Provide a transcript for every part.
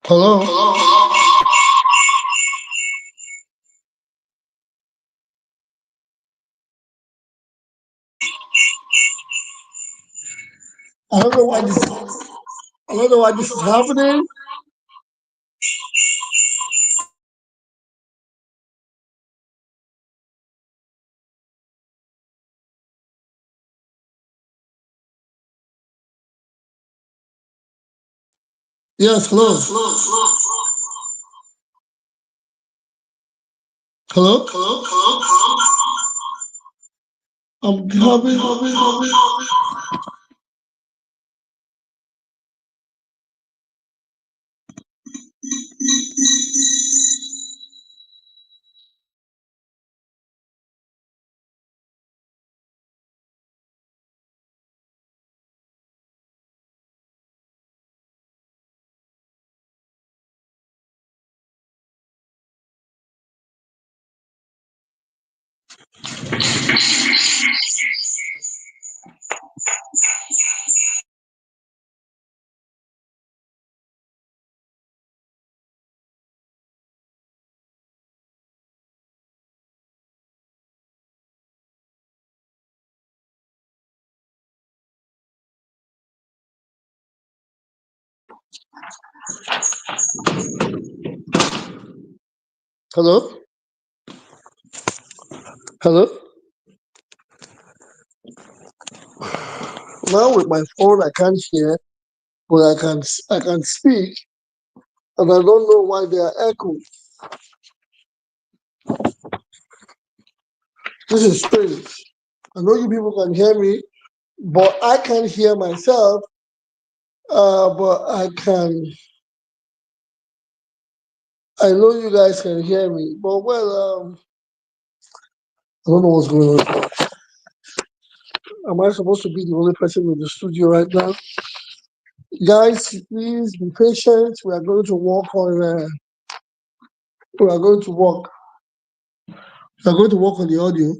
Hello? I don't know why this is happening. Yes, hello. Hello? I'm having. Hello? Hello? Now with my phone I can't hear, but I can speak, and I don't know why they are echoing. This is strange. I know you people can hear me, but I can't hear myself. But I know you guys can hear me. But well, I don't know what's going on. Am I supposed to be the only person in the studio right now? Guys, please be patient. We are going to work on. We are going to work. We are going to work on the audio.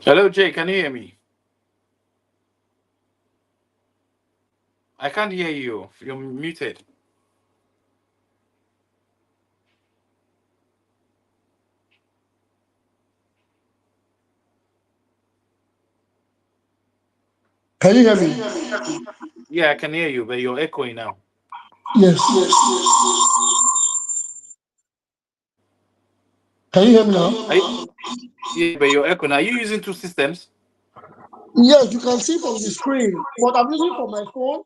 Hello, Jay. Can you hear me? I can't hear you. You're muted. Can you hear me? Yeah, I can hear you, but you're echoing now. Yes. Can you hear me Are now? you, yeah, but you're echoing. Are you using two systems? Yes, you can see from the screen. But I'm using for my phone.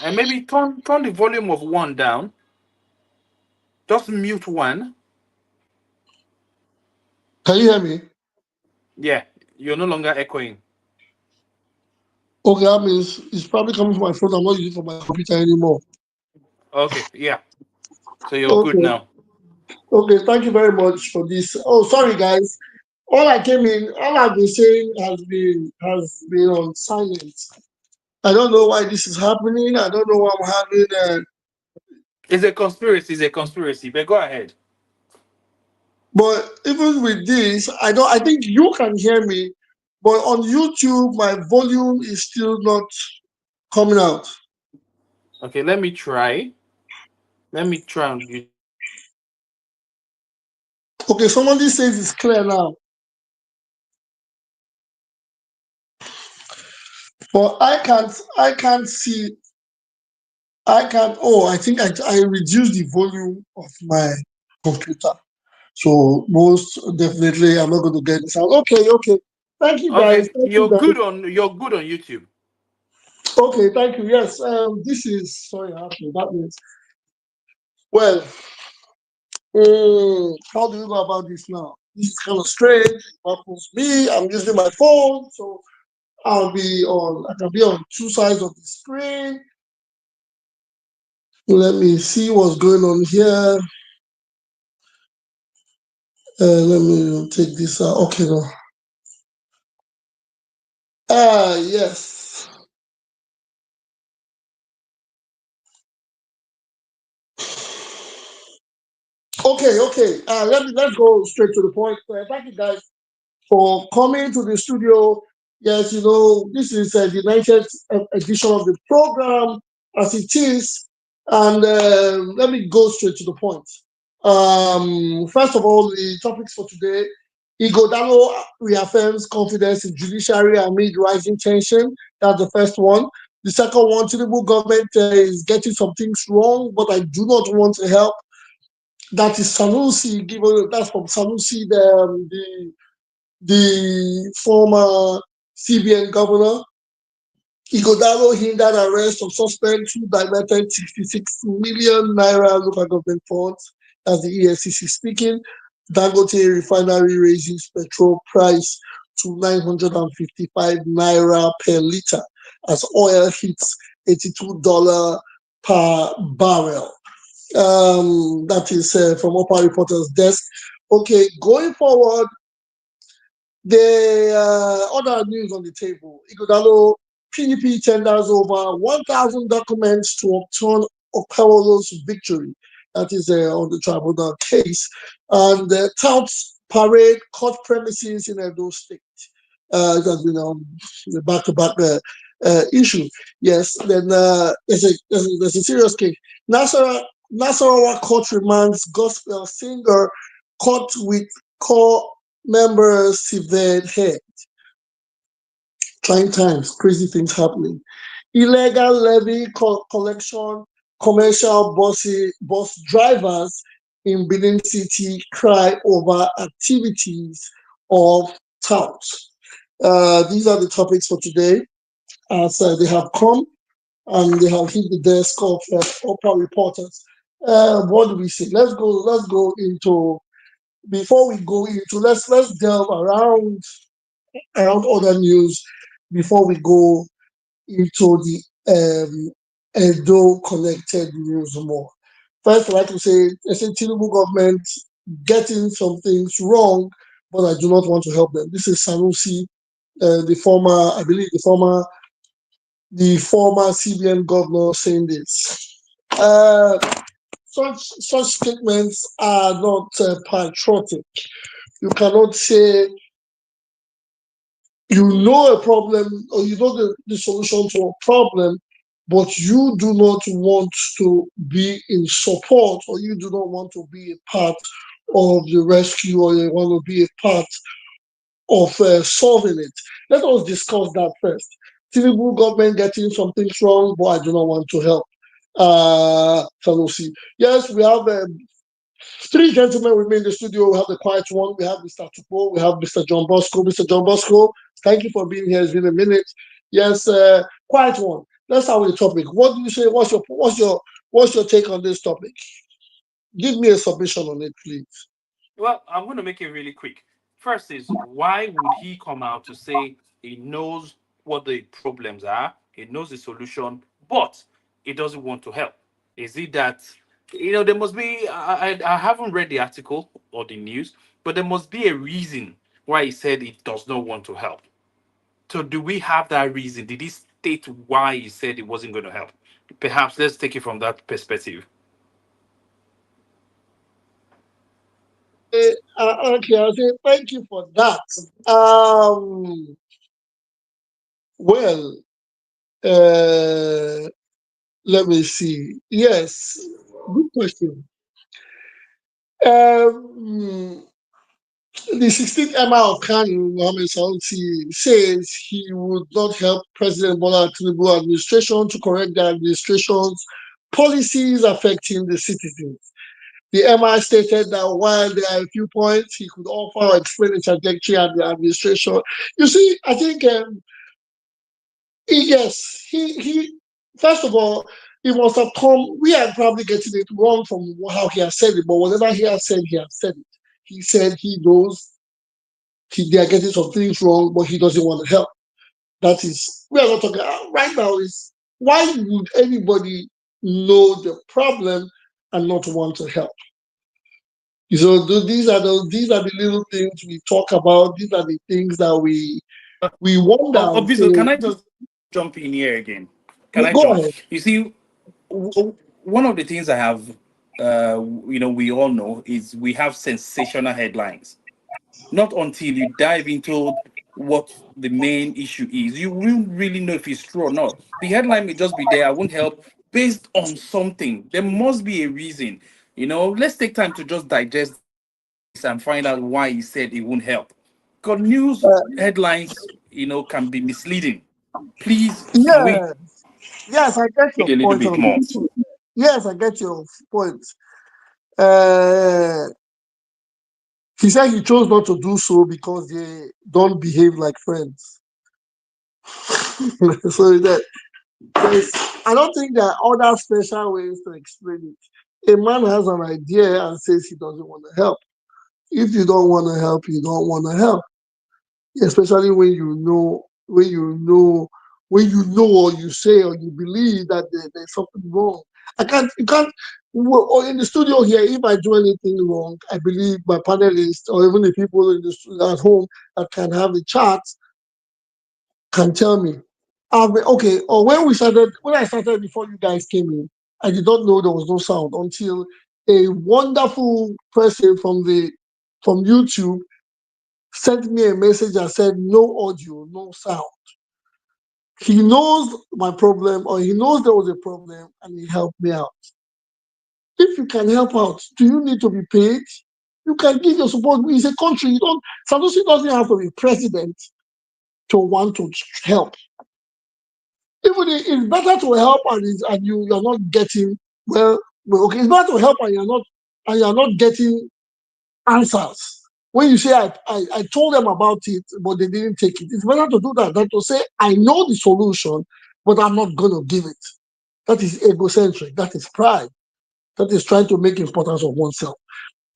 And maybe turn the volume of one down. Just mute one. Can you hear me? Yeah, you're no longer echoing. Okay, that means it's probably coming from my phone. I'm not using for my computer anymore. Okay, yeah. So you're good Okay. now. Okay, thank you very much for this. Oh, sorry guys. All I've been saying has been on silence. I don't know why this is happening. I don't know why I'm having It's a conspiracy. It's a conspiracy. But go ahead. but even with this, I think you can hear me, but on YouTube my volume is still not coming out. Okay, let me try. Let me try on you. Okay, somebody says it's clear now. But I can't see I can I think I reduced the volume of my computer. So most definitely I'm not going to get this out. Okay, okay. Thank you guys. Okay, Thank you guys. you're good on YouTube. Okay, thank you. Yes, this is sorry, actually, that means well, how do you go about this now? This is kind of strange. It happens to me. I'm using my phone, so I can be on two sides of the screen. Let me see what's going on here. Let me take this out. Okay, no. Yes. Okay. Let's go straight to the point. Thank you guys for coming to the studio. Yes, this is the 90th edition of the program as it is. And let me go straight to the point. First of all, the topics for today: Ighodalo reaffirms confidence in judiciary amid rising tension. That's the first one. The second one: Tinubu government is getting some things wrong, but I do not want to help. That is Sanusi. That's from Sanusi, the former CBN governor. Ighodalo Hindered arrest of suspects who diverted 66 million naira local government funds. As the EFCC speaking. Dangote Refinery raises petrol price to 955 naira per litre as oil hits $82 per barrel. That is from Upper Reporter's desk. Okay, going forward, the other news on the table: Ighodalo PDP tenders over 1,000 documents to upturn Okawolo's victory. That is on the tribunal case. And the touts parade court premises in Edo State. It has been the back-to-back issue. Yes, then there's a serious case. Nasarawa court remands gospel singer caught with core members severed head. Trying times, crazy things happening. Illegal levy collection, commercial bus drivers in Benin City cry over activities of touts. These are the topics for today, as they have come and they have hit the desk of Upper Reporters. What do we say? Let's go into. Before we go into, let's delve around other news before we go into the Edo connected news more. First, I'd like to say, I say Tinubu government getting some things wrong, but I do not want to help them. This is Sanusi, the former CBN governor, saying this. Such statements are not patriotic. You cannot say you know a problem or you know the solution to a problem, but you do not want to be in support or you do not want to be a part of the rescue or you want to be a part of solving it. Let us discuss that first. Tinubu government getting some things wrong, but I do not want to help. Sanusi. Yes, we have three gentlemen with me in the studio. We have the quiet one. We have Mr. Tupo. We have Mr. John Bosco. Mr. John Bosco, thank you for being here. It's been a minute. Yes, quiet one. Let's start with the topic. What do you say? What's your take on this topic? Give me a submission on it, please. Well, I'm going to make it really quick. First is, why would he come out to say he knows what the problems are, he knows the solution, but he doesn't want to help? Is it that, there must be, I haven't read the article or the news, but there must be a reason why he said he does not want to help. So do we have that reason? Did he state why he said he wasn't going to help? Perhaps let's take it from that perspective. Okay, I'll say thank you for that. Well, let me see. Yes, good question. The 16th Emir of Kano, Mohammed Sanusi, says he would not help President Bola Tinubu administration to correct the administration's policies affecting the citizens. The Emir stated that while there are a few points he could offer or explain the trajectory of the administration. You see, I think yes, he first of all, he must have come. We are probably getting it wrong from how he has said it, but whatever he has said it. He said he knows they are getting some things wrong, but he doesn't want to help. That is, we are not talking right now. Is why would anybody know the problem and not want to help? So these are the little things we talk about. These are the things that we wonder. Obviously, can I just jump in here again? Can I go jump? ahead. You see, one of the things I have we all know is we have sensational headlines. Not until you dive into what the main issue is, you will really know if it's true or not. The headline may just be there, I won't help, based on something. There must be a reason. Let's take time to just digest this and find out why he said it won't help. Because news headlines, can be misleading. Please, can we Yeah, yes, I get read your a little point. bit more? Yes, I get your point. Uh, he said he chose not to do so because they don't behave like friends. So there's, I don't think there are other special ways to explain it. A man has an idea and says he doesn't want to help. If you don't want to help, you don't want to help. Especially when you know or you say or you believe that there's something wrong. You can't. Or in the studio here, if I do anything wrong, I believe my panelists or even the people in the studio at home that can have the chat can tell me. Okay. Or when I started before you guys came in, I did not know there was no sound until a wonderful person from YouTube sent me a message and said no audio, no sound. He knows my problem, or he knows there was a problem, and he helped me out. If you can help out, do you need to be paid? You can give your support. It's a country. You don't. Sanusi doesn't have to be president to want to help. Even it's better to help and you're not getting okay. It's better to help and you're not getting answers. When you say I told them about it, but they didn't take it, it's better to do that than to say I know the solution, but I'm not going to give it. That is egocentric. That is pride. That is trying to make importance of oneself.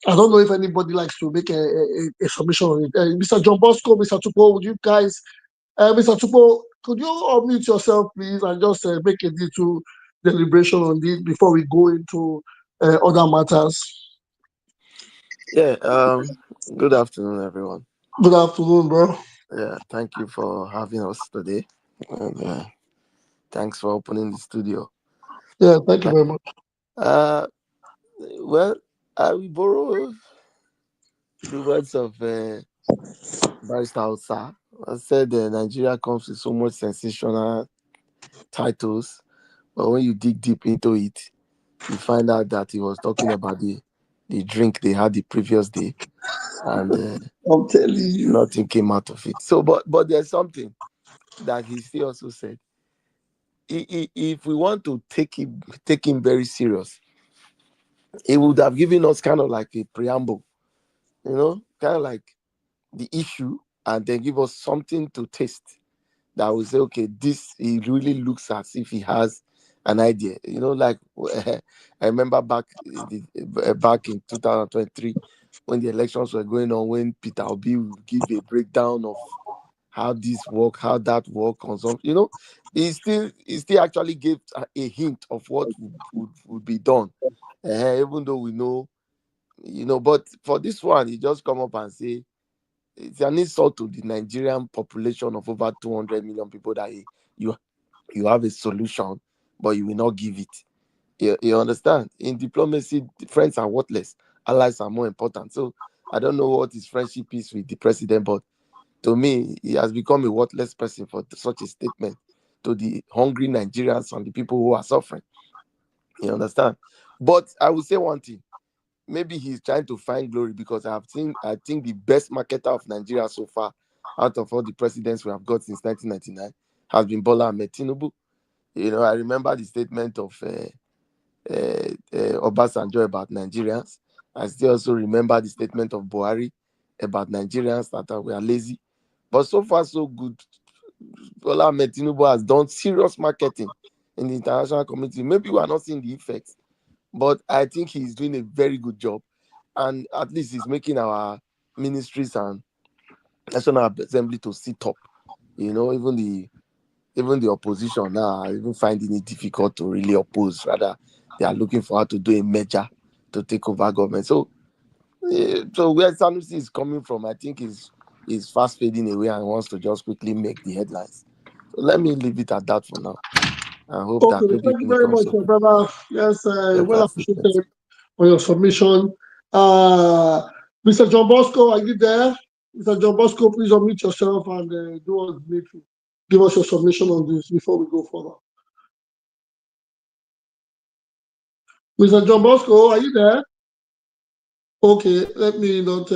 I don't know if anybody likes to make a submission on it. Mr. John Bosco, Mr. Tupo, would you guys, Mr. Tupo, could you unmute yourself, please, and just make a little deliberation on this before we go into other matters? Yeah, good afternoon, everyone. Good afternoon, bro. Yeah, thank you for having us today. And thanks for opening the studio. Yeah, thank you very much. Uh, well, I will borrow the words of Barrister Hausa. I said Nigeria comes with so much sensational titles, but when you dig deep into it, you find out that he was talking about the drink they had the previous day, and I'm telling you. nothing came out of it. So, but there's something that he still also said. If we want to take him very serious, he would have given us kind of like a preamble, kind of like the issue, and then give us something to taste that will say, okay, this he really looks as if he has an idea. Like I remember back in 2023 when the elections were going on, when Peter Obi would give a breakdown of how this work, how that work, consumption. He still actually gave a hint of what would be done, even though we know, But for this one, he just come up and say it's an insult to the Nigerian population of over 200 million people that you you have a solution, but you will not give it. You understand? In diplomacy, friends are worthless, allies are more important. So I don't know what his friendship is with the president, but to me, he has become a worthless person for such a statement to the hungry Nigerians and the people who are suffering. You understand? But I will say one thing. Maybe he's trying to find glory because I think the best marketer of Nigeria so far, out of all the presidents we have got since 1999, has been Bola Ahmed Tinubu. I remember the statement of Obasanjo about Nigerians. I still also remember the statement of Buhari about Nigerians that we are lazy. But so far, so good. Bola Ahmed Tinubu has done serious marketing in the international community. Maybe we are not seeing the effects, but I think he's doing a very good job. And at least he's making our ministries and National Assembly to sit up. Even the opposition now are even finding it difficult to really oppose. Rather, they are looking for how to do a merger to take over government. So where Sanusi is coming from, I think is fast fading away and wants to just quickly make the headlines. So let me leave it at that for now. I hope Okay, that maybe thank you when it very comes much, to my brother. Yes, yeah, well thanks. appreciated. for your submission. Mr. John Bosco, are you there? Mr. John Bosco, please unmute yourself and do us briefly. Give us your submission on this before we go further. Mr. John Bosco, are you there? Okay, let me not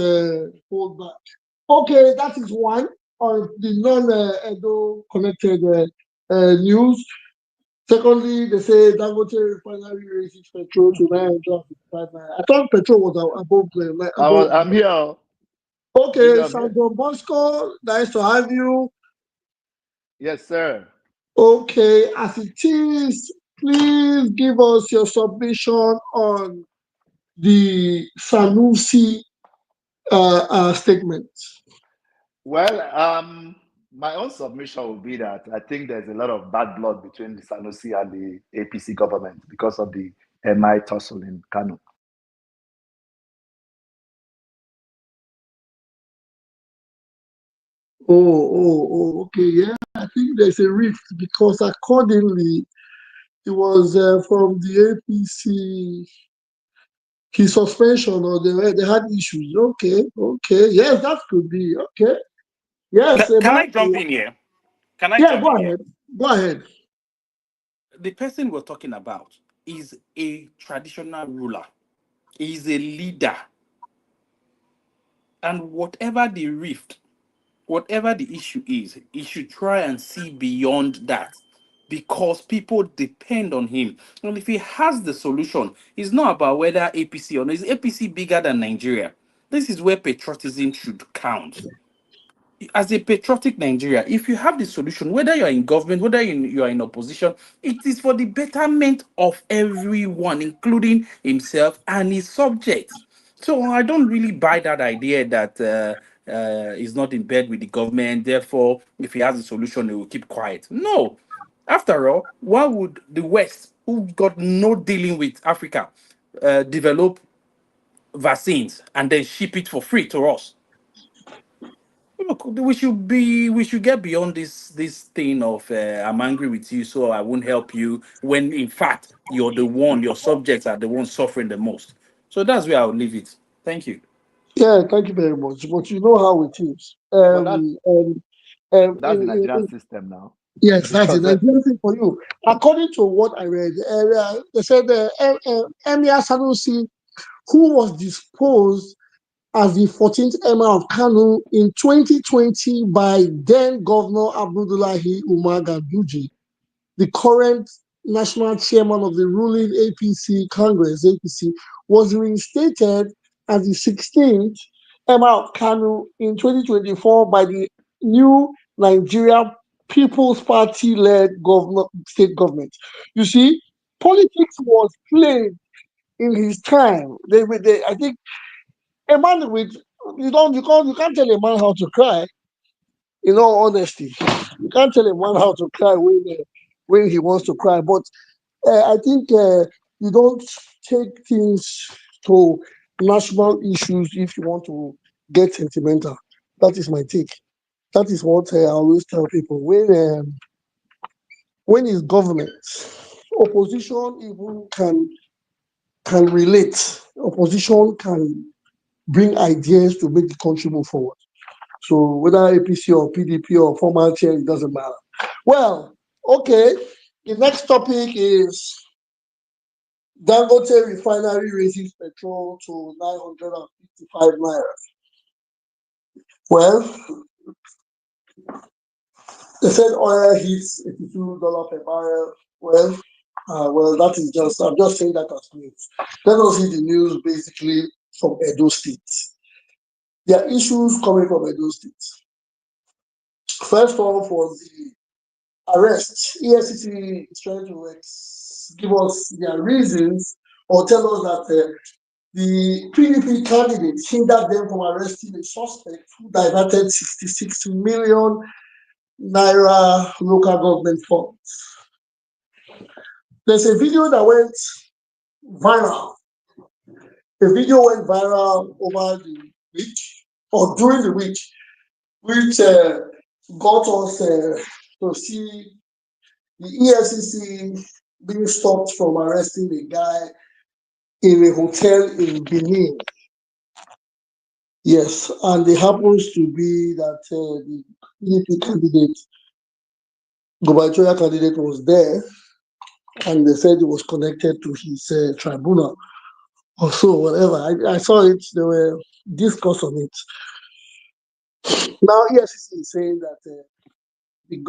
hold back. Okay, that is one on the non-Edo connected news. Secondly, they say Dangote Refinery raises petrol to 955 naira. I thought petrol was above. I'm here. Okay, Sandro Bosco, nice to have you. Yes, sir. Okay, as it is, please give us your submission on the Sanusi statement. Well, my own submission will be that I think there's a lot of bad blood between the Sanusi and the APC government because of the MI tussle in Kano. Okay, yeah, I think there's a rift because accordingly, it was from the APC, his suspension or they had issues. Okay, yes, that could be. Okay, yes. Can I jump in here? Can I Yeah, jump go in ahead. here? Go ahead. The person we're talking about is a traditional ruler. He's a leader. And whatever the rift, whatever the issue is, he should try and see beyond that because people depend on him. And if he has the solution, it's not about whether APC or not. Is APC bigger than Nigeria? This is where patriotism should count. As a patriotic Nigeria, if you have the solution, whether you're in government, whether you are in opposition, it is for the betterment of everyone, including himself and his subjects. So I don't really buy that idea that he's not in bed with the government. Therefore, if he has a solution, he will keep quiet. No. After all, why would the West, who got no dealing with Africa, develop vaccines and then ship it for free to us? Look, we should get beyond this thing of I'm angry with you, so I won't help you. When in fact your subjects are the ones suffering the most. So that's where I'll leave it. Thank you. Yeah, thank you very much. But you know how it is. But that's the Nigerian system now. Yes, that's it. Because There's nothing for you. According to what I read, they said Emir Sanusi, who was disposed as the 14th Emir of Kano in 2020 by then Governor Abdullahi Umar Ganduje, the current national chairman of the ruling APC Congress, APC, was reinstated as the 16th Emir of Kano in 2024 by the new Nigeria People's Party-led state government. You see, politics was played in his time. I think a man with you can't tell a man how to cry. In all honesty, you can't tell a man how to cry when he wants to cry. But I think you don't take things to national issues if you want to get sentimental. That is my take. That is what I always tell people. When it's government, opposition even can relate. Opposition can bring ideas to make the country move forward. So whether APC or PDP or former chair, it doesn't matter. Well, okay. The next topic is Dangote Refinery raises petrol to 955 naira. Well, they said oil hits $82 per barrel. Well, that is I'm just saying that as news. Let us see the news basically from Edo State. There are issues coming from Edo State. First off was the arrest. EFCC is trying to give us their reasons or tell us that the PDP candidates hindered them from arresting a suspect who diverted 66 million naira local government funds. There's a video that went viral. A video went viral over the week or during the week, which got us to see the EFCC being stopped from arresting a guy in a hotel in Benin. Yes, and it happens to be that the PDP candidate, gubernatorial candidate, was there, and they said it was connected to his tribunal or so, whatever. I saw it, there were discuss on it. Now, EFCC is saying that the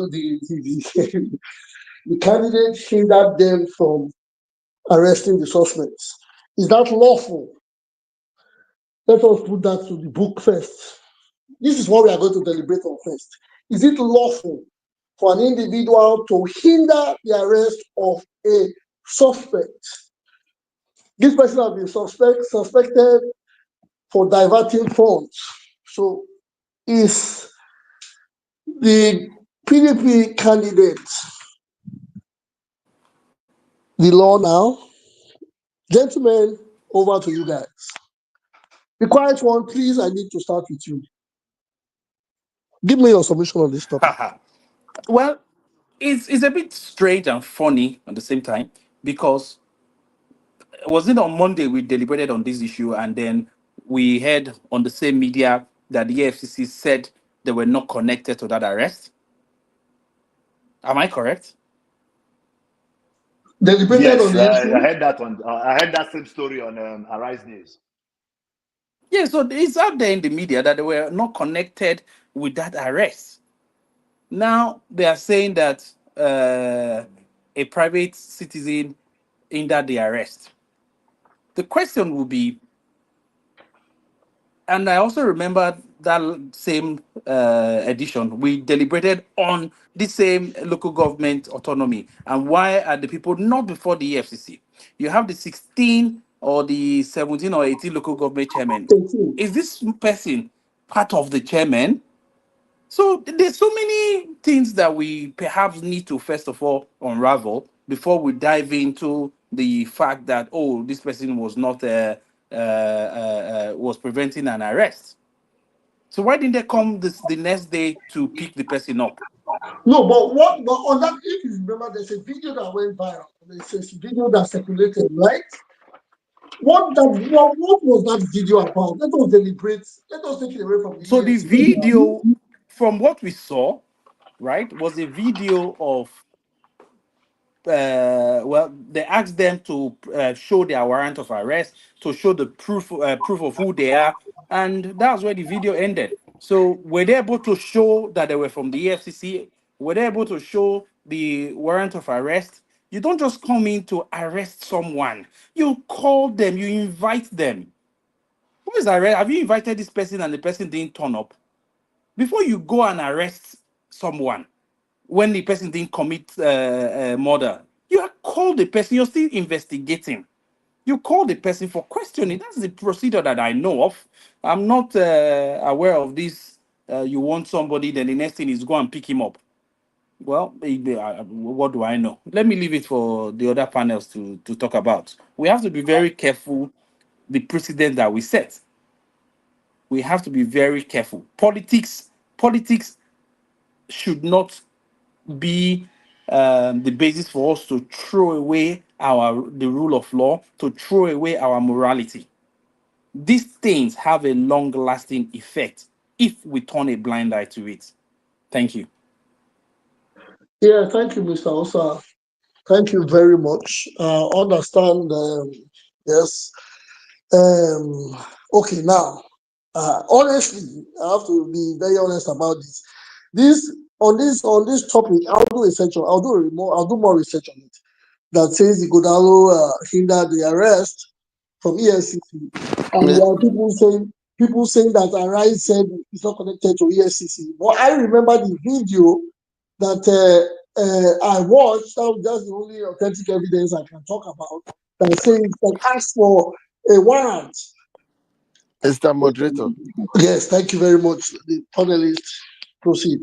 candidate hindered them from arresting the suspects. Is that lawful? Let us put that to the book first. This is what we are going to deliberate on first. Is it lawful for an individual to hinder the arrest of a suspect? This person has been suspected for diverting funds. So is the PDP candidate the law now? Gentlemen, over to you guys. The quiet one, please, I need to start with you. Give me your submission on this topic. Well, it's a bit strange and funny at the same time because was it on Monday we deliberated on this issue and then we heard on the same media that the AFCC said they were not connected to that arrest? Am I correct? Deliberated Yes, on the issue. I heard that on. I heard that same story on Arise News. Yeah, so it's out there in the media that they were not connected with that arrest. Now they are saying that a private citizen hindered the arrest. The question will be, and I also remember that same edition, we deliberated on the same local government autonomy and why are the people not before the EFCC? You have the 16 or the 17 or 18 local government chairman. 18. Is this person part of the chairman? So there's so many things that we perhaps need to first of all unravel before we dive into the fact that this person was not was preventing an arrest. So why didn't they come the next day to pick the person up? No, but on that, if you remember, there's a video that went viral. There's a video that circulated, right? What was that video about? Let us deliberate. Let us take it away from the So the EFCC. video, from what we saw, right, was a video of they asked them to show their warrant of arrest, to show the proof of who they are, and that's where the video ended. So were they able to show that they were from the EFCC? Were they able to show the warrant of arrest? You don't just come in to arrest someone. You call them, you invite them. Who is arrest? Have you invited this person and the person didn't turn up? Before you go and arrest someone, when the person didn't commit murder, you have called the person, you're still investigating. You call the person for questioning. That's the procedure that I know of. I'm not aware of this. You want somebody, then the next thing is go and pick him up. Well, what do I know? Let me leave it for the other panels to talk about. We have to be very careful the precedent that we set. We have to be very careful. Politics should not be the basis for us to throw away the rule of law, to throw away our morality. These things have a long-lasting effect if we turn a blind eye to it. Thank you. Yeah, thank you, Mr. Osa. Thank you very much. Understand. Yes. Okay, now, honestly, I have to be very honest about this. On this topic, I'll do a section. I'll do more research on it. That says Ighodalo hindered the arrest from EFCC, and there are people saying that Arise said it's not connected to EFCC. But I remember the video that I watched. That's the only authentic evidence I can talk about. That says that asked for a warrant. Mr. Moderator, Yes, thank you very much. The panelists proceed.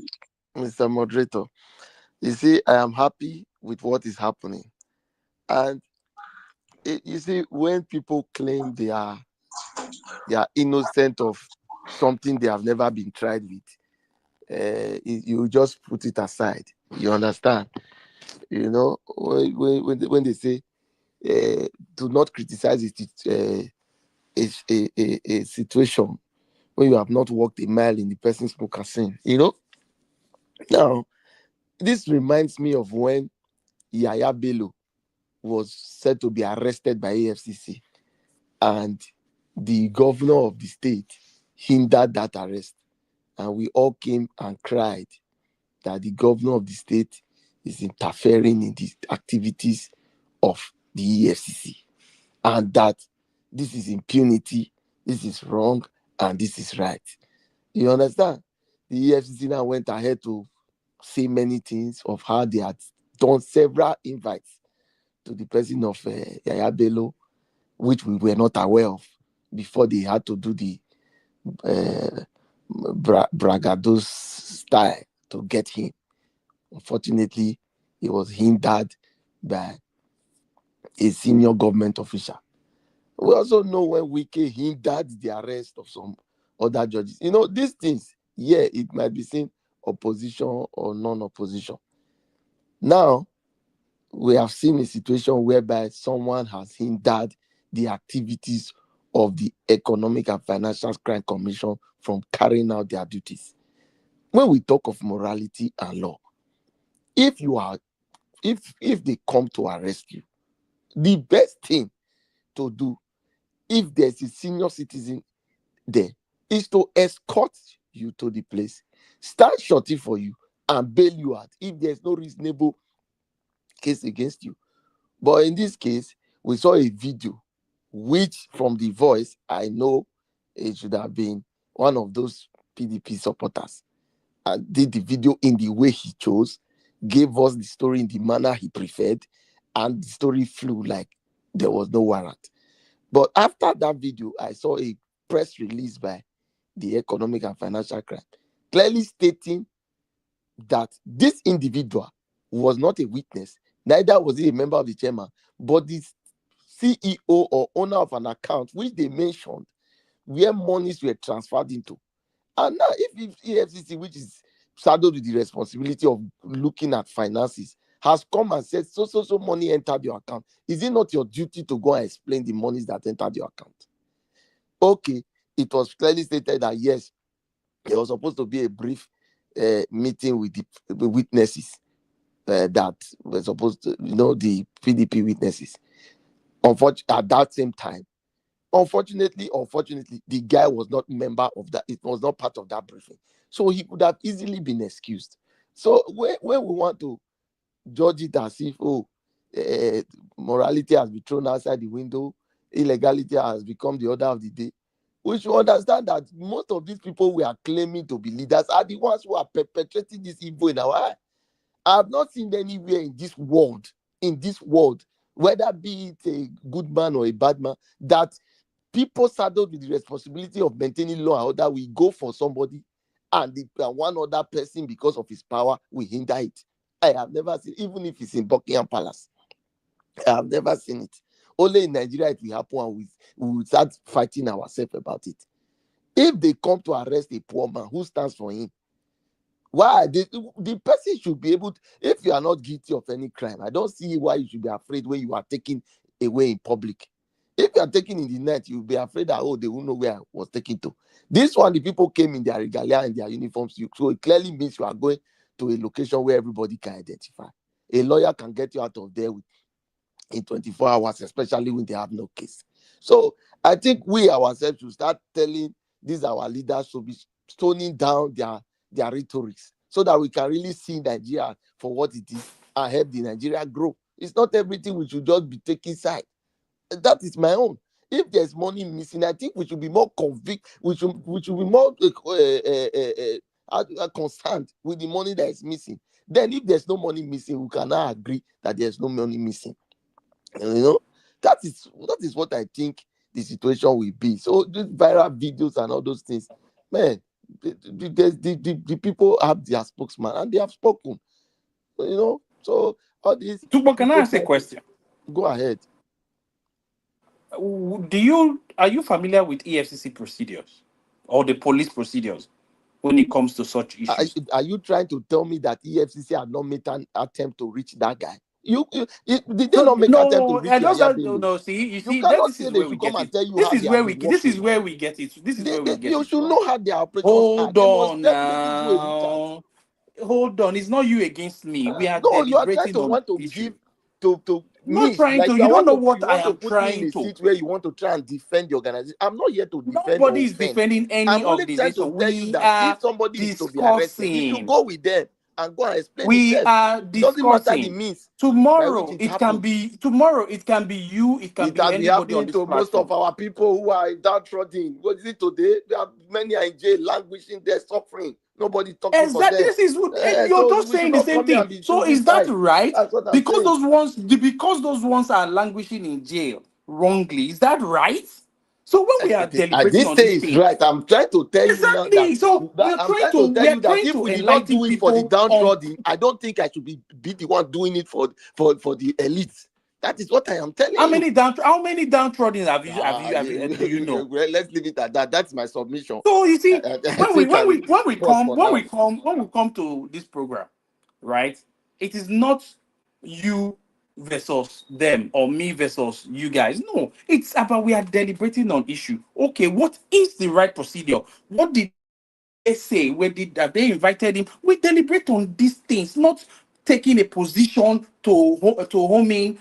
Mr. Moderator, you see, I am happy with what is happening. And you see, when people claim they are innocent of something they have never been tried with, you just put it aside. You understand? You know, when they say do not criticize a situation when you have not walked a mile in the person's moccasin. Now, this reminds me of when Yaya Bello was said to be arrested by AFCC, and the governor of the state hindered that arrest. And we all came and cried that the governor of the state is interfering in the activities of the EFCC, and that this is impunity, this is wrong, and this is right. You understand? The EFCC now went ahead to say many things of how they had done several invites to the president of Yaya Bello, which we were not aware of before they had to do the bragados style to get him. Unfortunately, he was hindered by a senior government official. We also know when Wike hindered the arrest of some other judges. These things, yeah, it might be seen opposition or non-opposition. Now, we have seen a situation whereby someone has hindered the activities of the Economic and Financial Crime Commission from carrying out their duties. When we talk of morality and law, if they come to arrest you, the best thing to do, if there's a senior citizen there, is to escort you to the place, stand shorty for you, and bail you out if there's no reasonable case against you. But in this case, we saw a video, which from the voice, I know it should have been one of those PDP supporters, and did the video in the way he chose, gave us the story in the manner he preferred, and the story flew like there was no warrant. But after that video, I saw a press release by the Economic and Financial Crime, clearly stating that this individual was not a witness, neither was he a member of the chairman, but the CEO or owner of an account, which they mentioned, where monies were transferred into. And now, if EFCC, which is saddled with the responsibility of looking at finances, has come and said, so money entered your account, is it not your duty to go and explain the monies that entered your account? Okay, it was clearly stated that yes, there was supposed to be a brief meeting with the witnesses that were supposed to, the PDP witnesses. Unfortunately, at that same time, unfortunately, the guy was not member of that. It was not part of that briefing, so he could have easily been excused. So when we want to judge it as if morality has been thrown outside the window, illegality has become the order of the day, we should understand that most of these people we are claiming to be leaders are the ones who are perpetrating this evil in our eye. I have not seen anywhere in this world, whether be it a good man or a bad man, that people saddled with the responsibility of maintaining law and order will go for somebody, and one other person, because of his power, will hinder it. I have never seen, even if it's in Buckingham Palace, I have never seen it. Only in Nigeria it will happen, and we will start fighting ourselves about it. If they come to arrest a poor man, who stands for him? Why? The person should be able to, if you are not guilty of any crime, I don't see why you should be afraid when you are taken away in public. If you are taken in the night, you'll be afraid that, they won't know where I was taken to. This one, the people came in their regalia and their uniforms, so it clearly means you are going to a location where everybody can identify. A lawyer can get you out of there in 24 hours, especially when they have no case. So I think we ourselves should start telling these our leaders to be stoning down their rhetorics, so that we can really see Nigeria for what it is and help the Nigeria grow. It's not everything we should just be taking side. That is my own. If there's money missing, I think we should be more we should be more concerned with the money that is missing. Then if there's no money missing, we cannot agree that there's no money missing. That is what I think the situation will be. So these viral videos and all those things, man, the people have their spokesman and they have spoken. So all these. Tupo, can I ask a question? Go ahead. Are you familiar with EFCC procedures or the police procedures when it comes to such issues? Are you trying to tell me that EFCC had not made an attempt to reach that guy? Did they not make attempt to No, reach I just Yaya don't Bello? no. See, you You see, cannot this say is they where we should come get and it. tell you This how is they have where we been get. This is working. where we get it. This is where we get You it should wrong. know how their operations are. Hold They must on definitely do a reach out. now. Hold on. It's not you against me. We are No, you are trying deliberating to on want to issue. give to Not me, trying like to. you You don't want know to what I am put me in trying a to. seat where you want to try and defend the organization. I'm not here to defend or Nobody is offend. defending any I'm only trying to organization. tell you We that if are somebody is to be arrested, he should discussing. go with them and go and explain We himself. are It doesn't matter the discussing. means by which Tomorrow it it can happened. be tomorrow. It can be you. It can It be has been anybody on happening this to most of platform. our people who are downtrodden. What is it today? There are many are in jail, languishing, they're suffering. Nobody talking for Exactly. them. This is you're So just we should saying the not same come here and thing. be So choosing is that sides. right? That's what I'm Because saying. those ones are languishing in jail wrongly. Is that right? So when we are I deliberating did on say this it's thing, right. I'm trying to tell you now exactly. So that I'm trying to tell we are you that trying if to we did not enlighten do it for the people on. downtrodden, I don't think I should be the one doing it for the elites. That is what I am telling you. How many downtrodden do you know? Well, let's leave it at that. That's my submission. So you see, I think I'll pause for now. when we come to this program, right? It is not you versus them or me versus you guys. No, it's about we are deliberating on issue. Okay, what is the right procedure? What did they say? Where did have they invited him? We deliberate on these things, not taking a position to home in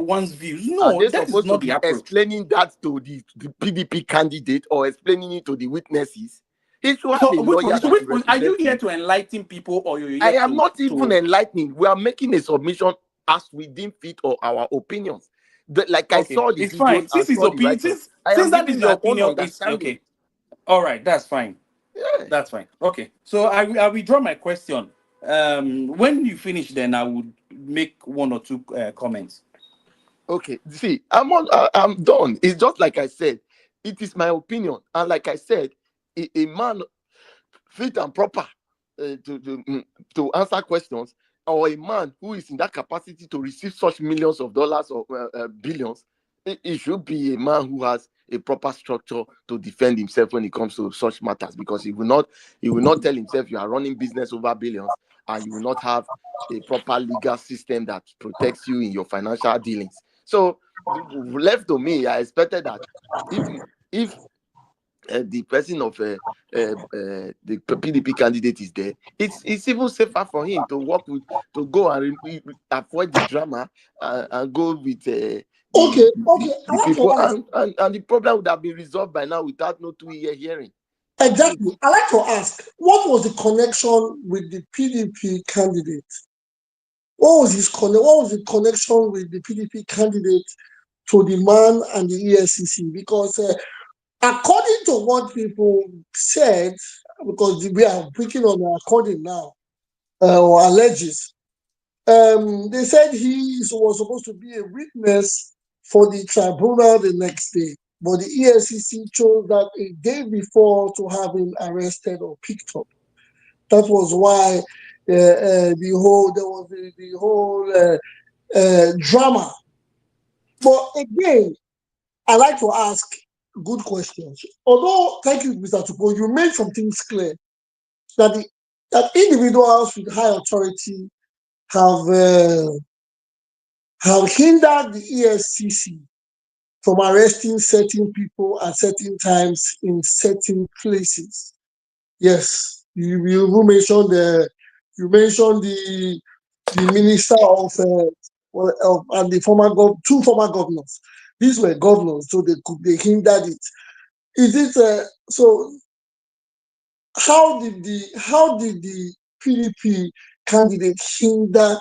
one's views. Are No, they that is supposed to not the be approach. explaining that to the PDP candidate or explaining it to the witnesses? He should have So a lawyer that will are you represent here him. to enlighten people or you're I here am not even to enlightening. We are making a submission as we deem fit or our opinions. Like I okay, saw the it's fine. videos and Since it's saw the opinion, write-up. I since am that giving is your my own opinion, it's understanding. okay. All right, that's fine. Yeah. That's fine. Okay. So I withdraw my question. When you finish, then I would make one or two comments. Okay. See, I'm done. It's just like I said. It is my opinion, and like I said, a man fit and proper to answer questions, or a man who is in that capacity to receive such millions of dollars or billions, it should be a man who has a proper structure to defend himself when it comes to such matters, because he will not tell himself you are running business over billions and you will not have a proper legal system that protects you in your financial dealings. So left to me, I expected that if the person of the PDP candidate is there, it's even safer for him to work with, to go and avoid the drama, and go with Okay, okay. I the want people, to ask. and the problem would have been resolved by now without no 2 year hearing. Exactly. I like to ask, what was the connection with the PDP candidate? What was What was the connection with the PDP candidate to the man and the EFCC? Because according to what people said, because we are breaking on the according now, or alleges, they said he was supposed to be a witness for the tribunal the next day, but the EFCC chose that a day before to have him arrested or picked up. That was why there was the whole drama. But again, I like to ask good questions. Although, thank you, Mr. Tupo, you made some things clear that that individuals with high authority have have hindered the EFCC from arresting certain people at certain times in certain places. Yes, you mentioned the minister and the two former governors. These were governors, so they hindered it. Is it so? How did the PDP candidate hinder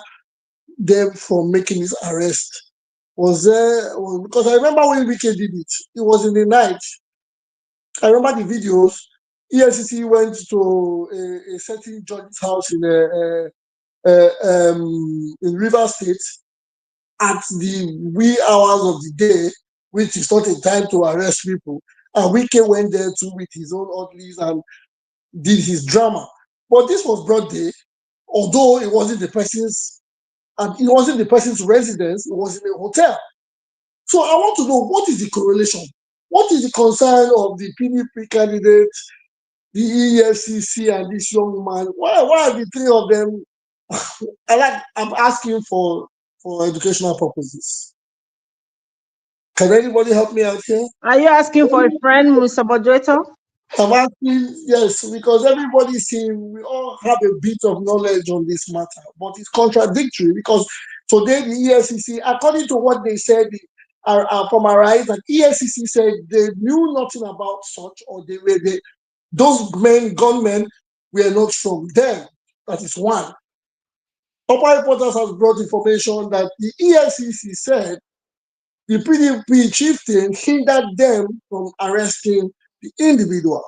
them from making this arrest? Because I remember when Wike did it, it was in the night. I remember the videos. EFCC went to a certain judge's house in River State at the wee hours of the day, which is not a time to arrest people. And Wike went there too with his own orderlies and did his drama. But this was broad day, although it wasn't the person's residence, it was in a hotel. So I want to know, what is the correlation? What is the concern of the PDP candidate, the EFCC, and this young man? Why are the three of them? I'm asking for for educational purposes. Can anybody help me out here? Are you asking for a friend, Mr. Moderator? I'm asking, yes, because everybody seems we all have a bit of knowledge on this matter, but it's contradictory because today the EFCC, according to what they said from our eyes, that EFCC said they knew nothing about such, or those gunmen were not from them. That is one. Upper reporters has brought information that the EFCC said the PDP chieftain hindered them from arresting the individual.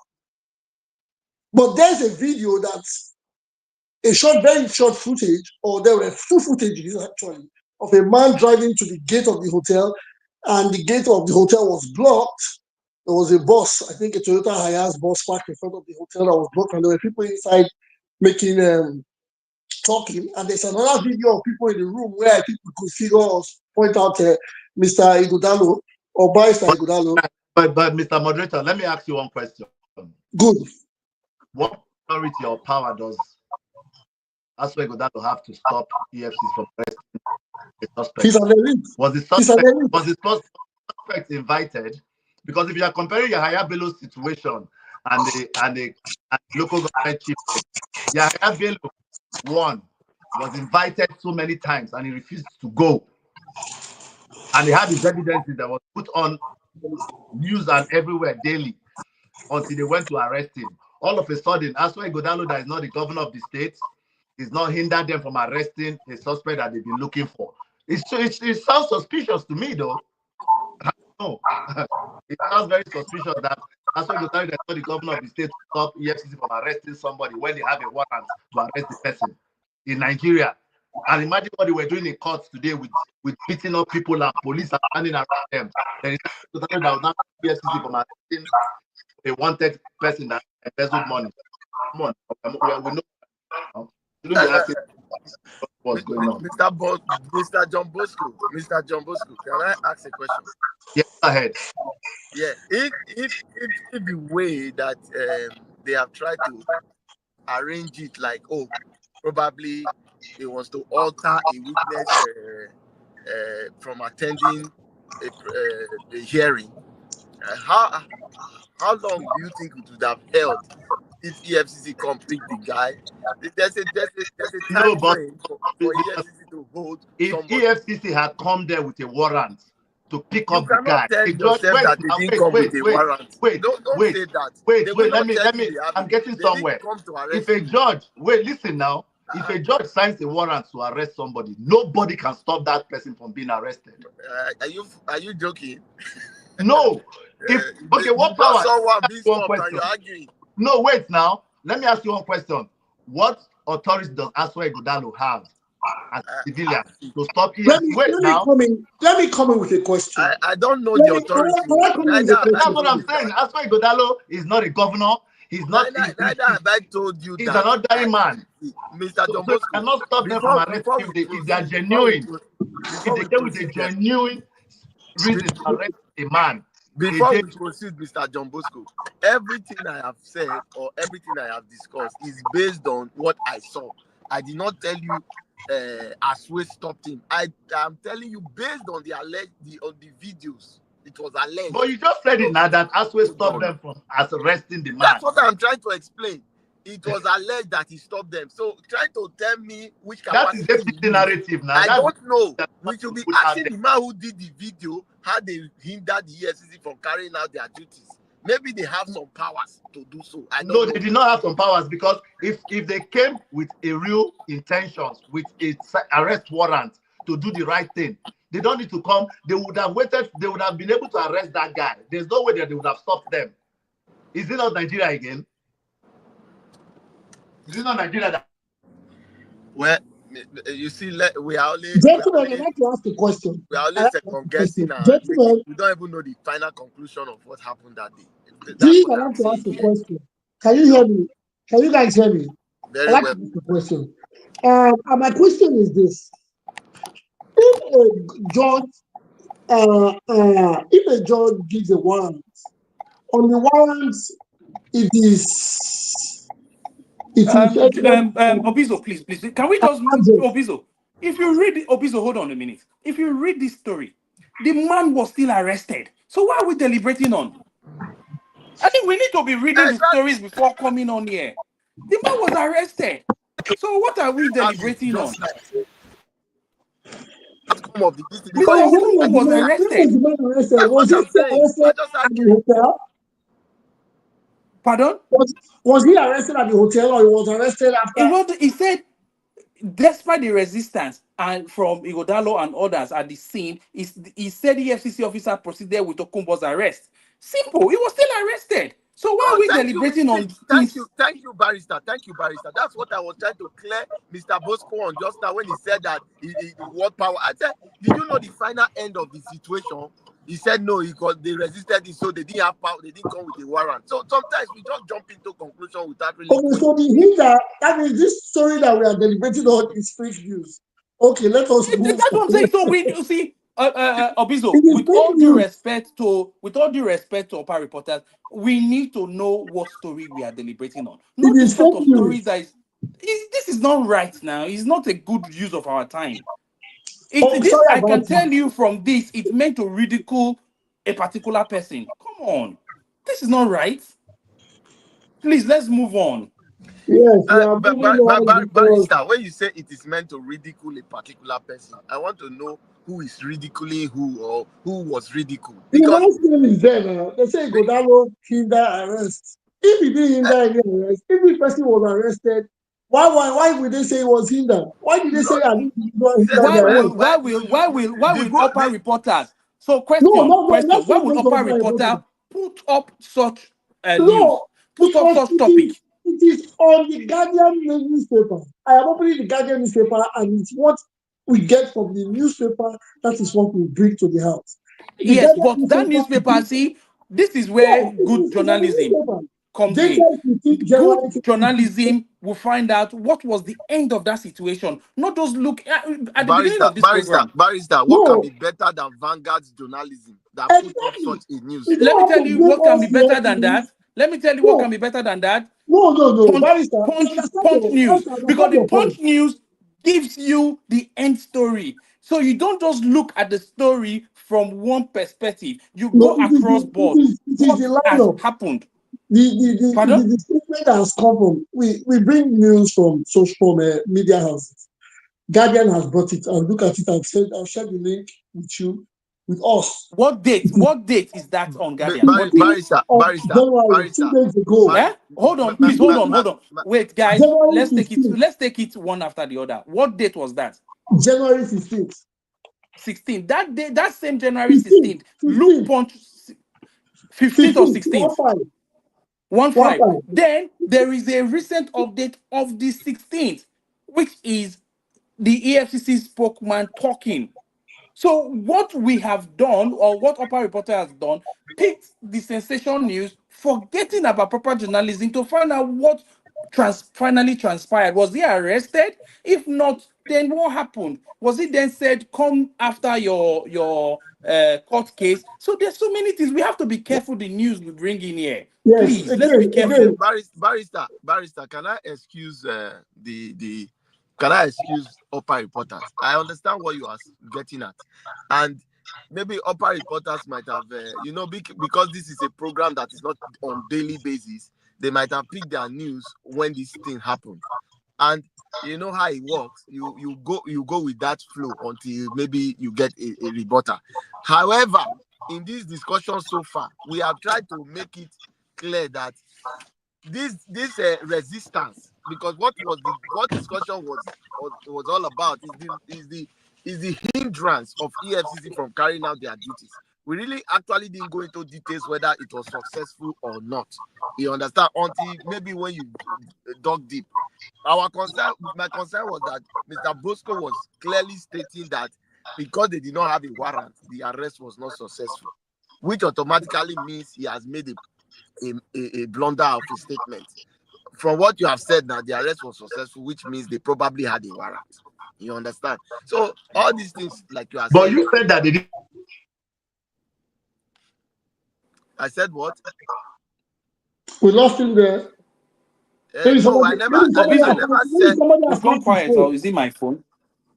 But there's a video that's very short footage, or there were two footages actually, of a man driving to the gate of the hotel, and the gate of the hotel was blocked. There was a bus, I think a Toyota Hiace bus parked in front of the hotel that was blocked, and there were people inside making talking. And there's another video of people in the room where people could figure or point out Mr. Ighodalo or Barrister Ighodalo. But Mr. Moderator, let me ask you one question. Good. What authority or power does Ighodalo have to stop EFCC from arresting a suspect? He's an elite. Was the suspect invited? Because if you are comparing Yahaya Bello's situation and the local government chief, Yahaya Bello, one, was invited so many times and he refused to go. And he had his evidences that was put on news and everywhere daily until they went to arrest him. All of a sudden, Ighodalo, that is not the governor of the state, is not hindered them from arresting a suspect that they've been looking for. It sounds suspicious to me, though. No, it sounds very suspicious that Ighodalo, that is not the governor of the state, to stop EFCC from arresting somebody when they have a warrant to arrest the person in Nigeria. And imagine what they were doing in courts today with beating up people and police are standing around them. There is Ighodalo that will not EFCC from arresting a wanted person that embezzled money. Come on, we know. What's going on? Mr. John Bosco, can I ask a question? Yeah, go ahead. Yeah, if the way that they have tried to arrange it, like, oh, probably he wants to alter a witness from attending a hearing, how long do you think it would have held if EFCC complete the guy? There's a time frame for EFCC to hold. If somebody. EFCC had come there with a warrant to pick up the guy, tell yourself that they didn't come with a warrant. Don't say that. Wait. Let me. I'm getting somewhere. If a judge, listen now. If a judge signs a warrant to arrest somebody, nobody can stop that person from being arrested. Are you joking? No. What power? Someone being stopped and you're arguing. No, wait now. Let me ask you one question. What authority does Ighodalo have as a civilian to stop him? Let me come in with a question. I don't know the authority. That's what I'm saying. Ighodalo is not a governor. He's not. Neither have I told you he's that. He's an ordinary man. Mr. John Bosco, you cannot stop them from arresting if they are genuine. If they came with a genuine reason to arrest a man. Before we proceed, Mr. John Bosco, everything I have said or everything I have discussed is based on what I saw. I did not tell you Aswe stopped him. I am telling you based on the videos. It was alleged. But you just said it now that Aswe stopped them from arresting the man. That's what I'm trying to explain. It was alleged that he stopped them. So trying to tell me which capacity. That is the narrative now. I don't know. We should be asking the man who did the video how they hindered the EFCC from carrying out their duties. Maybe they have some powers to do so. No, they did not have some powers because if they came with a real intentions, with a arrest warrant to do the right thing, they don't need to come. They would have waited. They would have been able to arrest that guy. There's no way that they would have stopped them. Is it not Nigeria again? Is it not Nigeria that? Well, you see, we are only. Gentlemen, I'd like to ask a question. We are only second guessing. Gentlemen, we don't even know the final conclusion of what happened that day. Please, I'd like to ask a question. Can you hear me? Can you guys hear me? Very I'd like well. to ask a question. And my question is this. If a judge gives a warrant, on the warrant, Obizo, please. Can we just move Obizo? If you read it, Obizo, hold on a minute. If you read this story, the man was still arrested. So why are we deliberating on? I think we need to be reading the stories before coming on here. The man was arrested. So what are we deliberating on? Come of the Mr. because Okunbo was arrested. Was he arrested at the hotel? Pardon? Was he arrested at the hotel or he was arrested after? He said, despite the resistance and from Ighodalo and others at the scene, he said the EFCC officer proceeded with Okunbo's arrest. Simple. He was still arrested. So why are we deliberating on things? Thank you, barrister. That's what I was trying to clear Mr. Bosco on just now when he said that he what power. I said, did you know the final end of the situation? He said no, because they resisted it, so they didn't have power, they didn't come with a warrant. So sometimes we just jump into conclusion without really. Okay, so the hinder, that means this story that we are deliberating on is fake news. Okay, let us move. That's what I'm saying. So we see Obizo, with all due respect to Opa reporters, we need to know what story we are deliberating on. Not the sort of story that this is not right now. It's not a good use of our time. I can tell you from this, it's meant to ridicule a particular person. Come on. This is not right. Please, let's move on. Yes, barrister, when you say it is meant to ridicule a particular person, I want to know who is ridiculing who or who was ridiculed. Because the name is there now. They say Ighodalo Hindered arrest. If he didn't hinder any arrest, if the person was arrested, why would they say it was hindered? Why did they say I didn't Why will upper reporters? So question. Why would upper reporter put up such news? Put up such topic? It is on the Guardian newspaper. I am opening the Guardian newspaper, and it's what we get from the newspaper. That is what we bring to the house. Yes, but that newspaper, see, this is where good journalism comes in. Good journalism will find out what was the end of that situation. Not just look at the beginning of this program. Barrister, what can be better than Vanguard's journalism that put up such a news? Let me tell you what can be better than that. No. Punch news. Because the Punch news gives you the end story. So you don't just look at the story from one perspective. You go across board. What has happened? The statement has come from, we bring news from media houses. Guardian has brought it. I'll look at it. I'll share the link with you. With us. What date is that on Guardian? Barrister. 2 days ago. Hold on, please. Hold on. Wait, guys. Let's take it one after the other. What date was that? January 15th. 16th. That day, that same January 16th. Look, Punch 15th or 16th. 1-5. Then there is a recent update of the 16th, which is the EFCC spokesman talking. So what we have done, or what Upper Reporter has done, picked the sensation news, forgetting about proper journalism to find out what finally transpired. Was he arrested? If not, then what happened? Was it then said, come after your court case? So there's so many things. We have to be careful the news we bring in here. Yes, please, let's be careful. Barrister, can I excuse Can I excuse upper reporters? I understand what you are getting at, and maybe upper reporters might have, because this is a program that is not on daily basis, they might have picked their news when this thing happened, and you know how it works. You go with that flow until maybe you get a reporter. However, in this discussion so far, we have tried to make it clear that this resistance, because what discussion was all about is the hindrance of EFCC from carrying out their duties. We really actually didn't go into details whether it was successful or not. You understand? Until maybe when you dug deep. My concern was that Mr. Bosco was clearly stating that because they did not have a warrant, the arrest was not successful, which automatically means he has made a blunder of his statement. From what you have said now, the arrest was successful, which means they probably had a warrant. You understand? So all these things, like you are saying. But you said that they did. I said what? We lost him there. No, I never said. It's gone quiet, or is it my phone?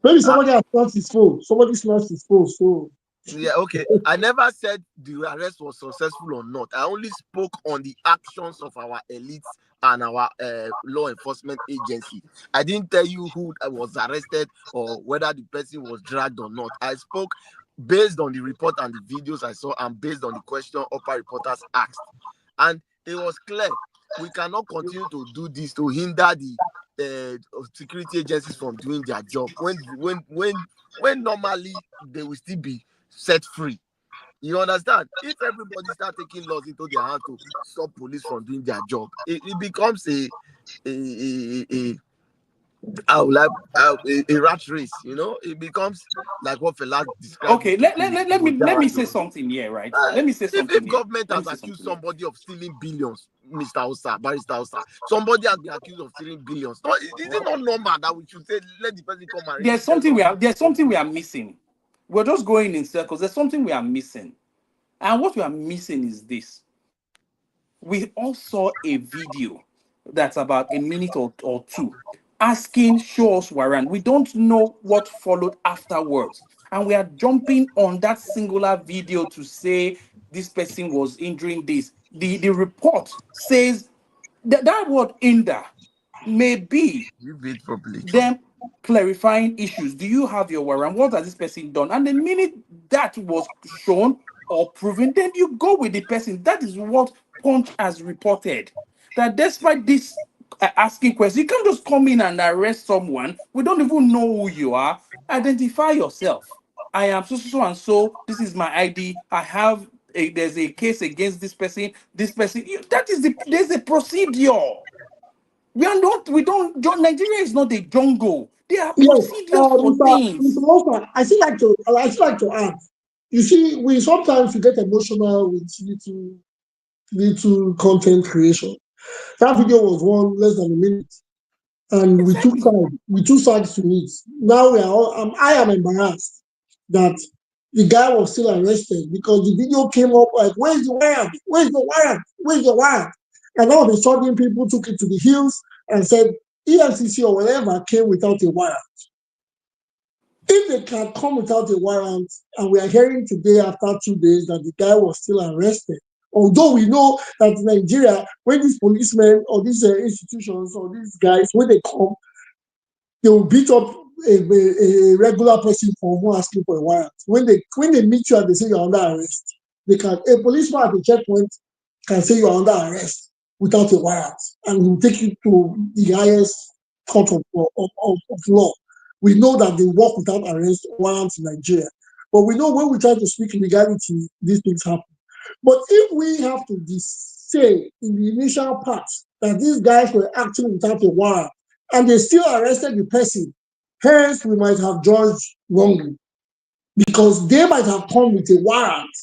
Maybe somebody has snatched his phone. Somebody snatched his phone. So Yeah, okay. I never said the arrest was successful or not. I only spoke on the actions of our elites and our law enforcement agency. I didn't tell you who was arrested or whether the person was dragged or not. I spoke based on the report and the videos I saw and based on the question upper reporters asked. And it was clear we cannot continue to do this to hinder the security agencies from doing their job when normally they will still be set free. You understand? If everybody start taking laws into their hands to stop police from doing their job, it becomes a a rat race. You know, it becomes like what Fela described Okay, it to let, be. let, let, It let me will let die me at say once. something here, right? Let me say If something here. government Let me has say accused something here. somebody of stealing billions, Mr. Osa, Barrister Osa, somebody has been accused of stealing billions. No, is it not normal that we should say let the person come and tell something? There's something we are missing. We're just going in circles. There's something we are missing. And what we are missing is this. We all saw a video that's about a minute or two asking, show us warrant. We don't know what followed afterwards. And we are jumping on that singular video to say this person was injuring this. The report says that word hinder may be You read properly. them clarifying issues. Do you have your warrant? What has this person done? And the minute that was shown or proven, then you go with the person. That is what Punch has reported. That despite this asking questions, you can't just come in and arrest someone. We don't even know who you are. Identify yourself. I am so so so and so. This is my ID. I have there's a case against this person. This person. That is there's a procedure. Nigeria is not a jungle. There are yes, procedures for Mr. things. Osman, I still like to add. You see, we sometimes get emotional with little content creation. That video was one less than a minute, and Exactly. we took sides to it. Now we are all, I am embarrassed that the guy was still arrested because the video came up like, "Where's the warrant? Where's the warrant? Where's the warrant?" And all of a sudden, people took it to the hills and said EFCC or whatever came without a warrant. If they can come without a warrant, and we are hearing today after 2 days that the guy was still arrested, although we know that in Nigeria, when these policemen or these institutions or these guys, when they come, they will beat up a regular person for who asking for a warrant. When they meet you and they say you're under arrest, a policeman at the checkpoint can say you're under arrest without a warrant, and will take you to the highest court of law. We know that they work without arrest warrants in Nigeria. But we know when we try to speak legality, these things happen. But if we have to say in the initial part that these guys were acting without a warrant and they still arrested the person, hence we might have judged wrongly because they might have come with a warrant.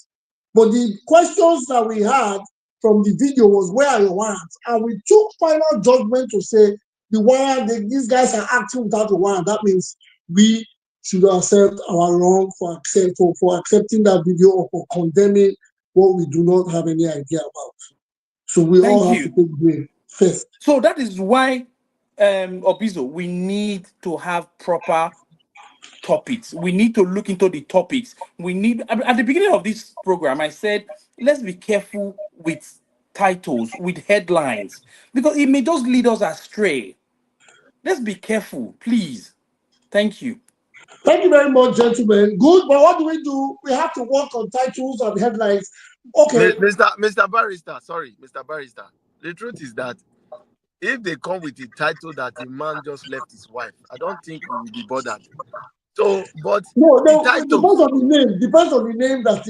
But the questions that we had from the video was, where are your warrants? And we took final judgment to say the warrant, these guys are acting without a warrant. That means we should accept our wrong for accepting that video or for condemning what we do not have any idea about. So we all Thank have to you. take blame first. So that is why, Obizo, we need to have proper topics. We need to look into the topics. We need, at the beginning of this program, I said, let's be careful with titles, with headlines, because it may just lead us astray. Let's be careful, please. Thank you. Thank you very much, gentlemen. Good, but what do? We have to work on titles and headlines. Okay. Mr. Barrister, sorry, Mr. Barrister. The truth is that if they come with the title that the man just left his wife, I don't think we will be bothered. So, but the No, it depends titles, on the name. Depends on the name that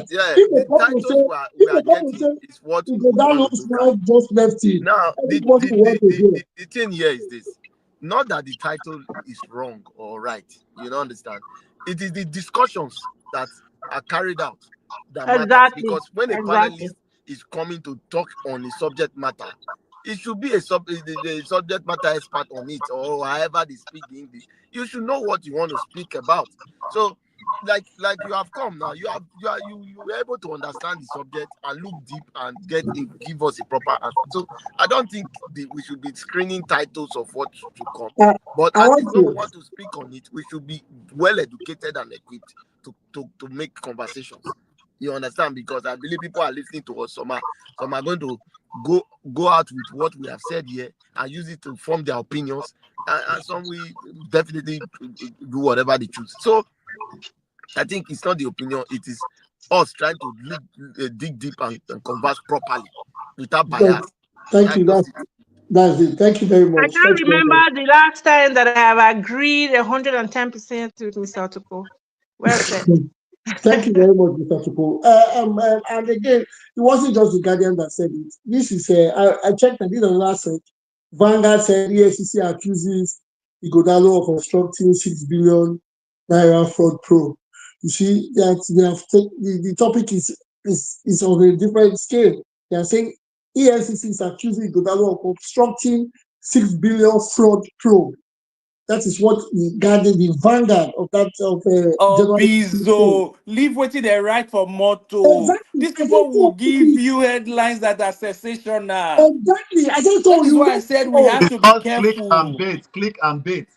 yeah, if they the come to say, titles we if are they come to getting say, is what we want to Ighodalo's look at. wife just left him, Now, everybody will want to hear. the thing here is this: not that the title is wrong or right. You don't understand. It is the discussions that are carried out that matters. Exactly. Because when a Exactly. panelist is coming to talk on a subject matter, it should be the subject matter expert on it, or however they speak the English. You should know what you want to speak about. So like you have come now. You were able to understand the subject and look deep and give us a proper answer. So I don't think we should be screening titles of what to come. I, But I at want least when we to. want to speak on it, we should be well educated and equipped to make conversations. You understand? Because I believe people are listening to us. Some are going to go out with what we have said here and use it to form their opinions. And some we definitely do whatever they choose. So I think it's not the opinion, it is us trying to look, dig deep and converse properly without bias. Thank That's you. just it. That's it. Thank you very I much. can't Thank you very remember much. the last time that I have agreed 110% with Mr. Otupo. Well said. Thank you very much, Mr. Tupo. And again, it wasn't just the Guardian that said it. This is, I checked, I did an last set. Vanguard said EFCC accuses Ighodalo of obstructing 6 billion naira fraud probe. You see that they have the topic is on a different scale. They are saying EFCC is accusing Ighodalo of obstructing 6 billion fraud probe. That is what the Guardian, the Vanguard of that of January. Obizo, leave waiting they write for motto. Exactly. These I just people will told give you. you headlines that are sensational. Exactly. I just That told is you. why I Don't said we know. have to be Because click and careful. bait, click and bait.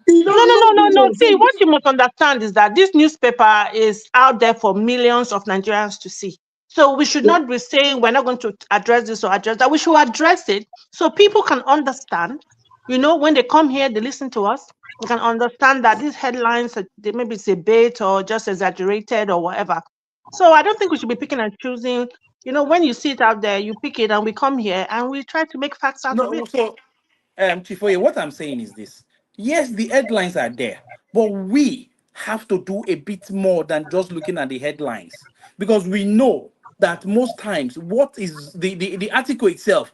You No, don't. no, You no, don't no, do no. that. See, what you must understand is that this newspaper is out there for millions of Nigerians to see. So we should not be saying we're not going to address this or address that. We should address it so people can understand. You know, when they come here, they listen to us. They can understand that these headlines, maybe it's a bait or just exaggerated or whatever. So I don't think we should be picking and choosing. You know, when you see it out there, you pick it, and we come here and we try to make facts out of No, it. so Chifoye, what I'm saying is this. Yes, the headlines are there, but we have to do a bit more than just looking at the headlines because we know that most times what is the article itself,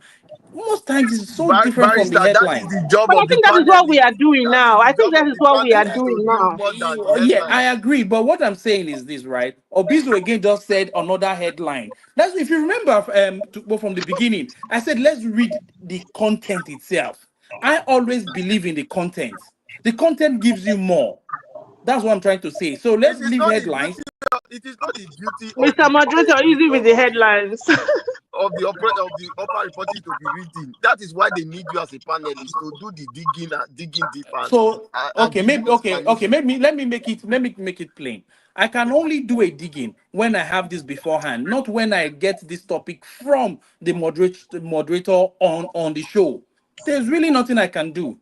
most times is so different from the Barrister, that is headline. the job But I of the think that is what we panelists. are doing That is now. the I think job that of is the what we are panelists doing to do now. more than the Yeah, headline. I agree. But what I'm saying is this, right? Obizo again just said another headline. That's if you remember from the beginning, I said let's read the content itself. I always believe in the content. The content gives you more. That's what I'm trying to say. So It let's is leave not the headlines. duty. It is not the duty of Mr. Moderator, easy with the headlines. of the upper reporting to be reading. That is why they need you as a panelist to do the digging deep So and okay, give you maybe okay. explanation. Let me make it plain. I can only do a digging when I have this beforehand, not when I get this topic from the moderator on the show. There's really nothing I can do.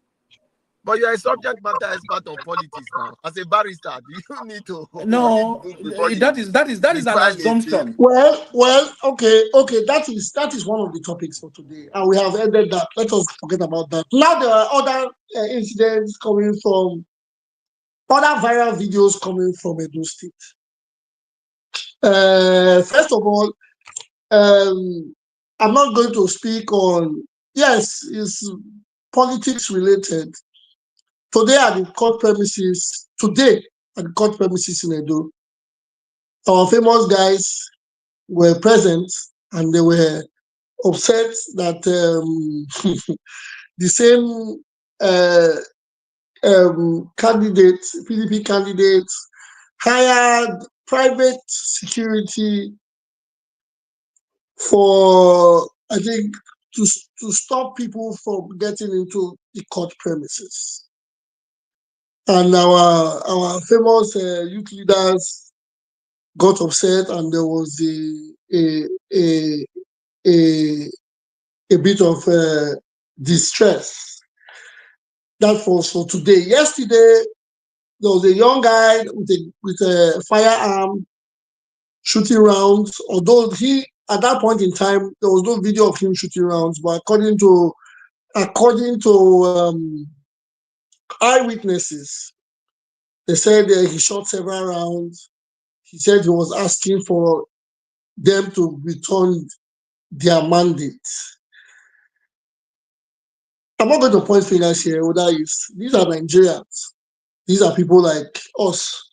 But you're a subject matter expert on politics now. As a barrister, do you need to read No, book before that is you an file a thing? assumption. Okay. That is one of the topics for today, and we have ended that. Let us forget about that. Now there are other incidents coming from other viral videos coming from Edo State. First of all, I'm not going to speak on. Yes, it's politics related. Today at the court premises. Today at the court premises in Edo, our famous guys were present, and they were upset that the same candidate, PDP candidate, hired private security for, I think, to stop people from getting into the court premises. And our famous youth leaders got upset, and there was a bit of distress. That was for today. Yesterday, there was a young guy with a firearm shooting rounds. Although at that point in time, there was no video of him shooting rounds, but according to eyewitnesses, they said he shot several rounds. He said he was asking for them to return their mandate. I'm not going to point fingers here. These are Nigerians. These are people like us.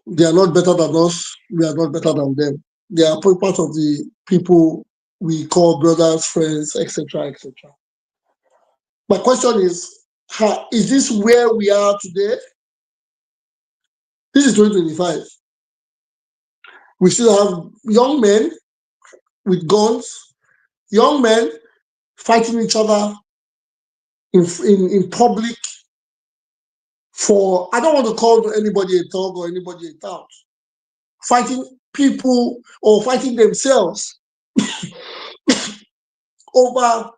They are not better than us. We are not better than them. They are part of the people we call brothers, friends, etc., etc. My question is this where we are today? This is 2025. We still have young men with guns, young men fighting each other in public for, I don't want to call anybody a thug or anybody a tout, fighting people or fighting themselves over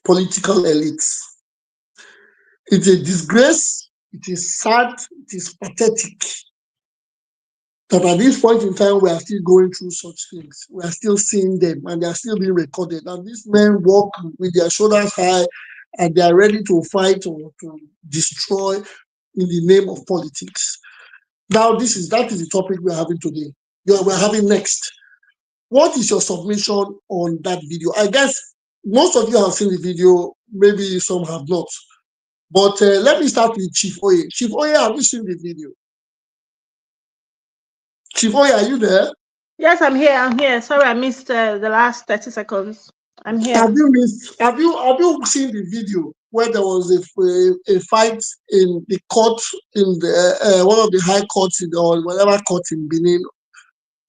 political elites. It's a disgrace, it is sad, it is pathetic that at this point in time we are still going through such things. We are still seeing them and they are still being recorded. And these men walk with their shoulders high and they are ready to fight or to destroy in the name of politics. Now, that is the topic we're having today. We're having next. What is your submission on that video? I guess most of you have seen the video, maybe some have not. But let me start with Chief Oye. Chief Oye, have you seen the video? Chief Oye, are you there? Yes, I'm here. Sorry, I missed the last 30 seconds. I'm here. Have you seen the video where there was a fight in the court in the one of the high courts or whatever court in Benin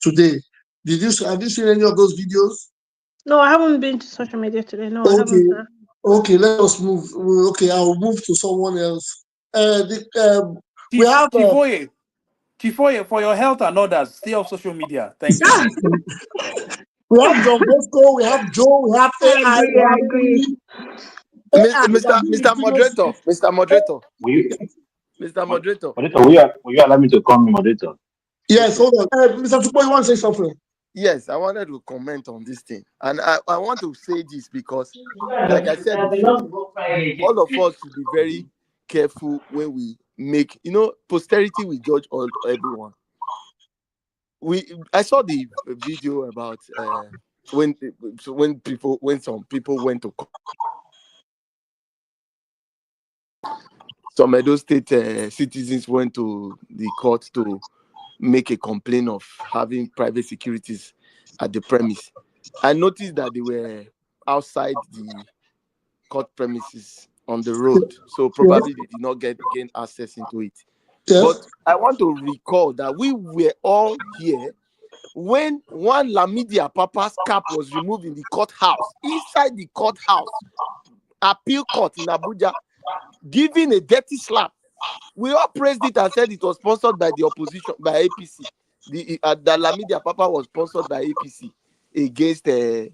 today? Have you seen any of those videos? No, I haven't been to social media today. No, I haven't. Sir. Okay, let us move. Okay, I'll move to someone else. We have Chifoye, for your health and others, stay off social media. Thank you. We have John Bosco, we have Joe, we have AI, I agree. Mr. Moderator, Mr. Moderator, Mr. Moderator. Will you allow me to come, moderator? Yes, hold on. Mr. Tupo, you want to say something? Yes, I wanted to comment on this thing. And I want to say this because, like I said before, all of us should be very careful when we make, posterity will judge everyone. I saw the video about when some people went to some Edo State citizens went to the court to make a complaint of having private securities at the premise. I noticed that they were outside the court premises on the road, so probably they did not gain access into it. Yes. But I want to recall that we were all here when one Lamidia Papa's cap was removed in the courthouse, inside the courthouse, appeal court in Abuja, giving a dirty slap. We all praised it and said it was sponsored by the opposition, by APC. The Lamidia Papa was sponsored by APC against the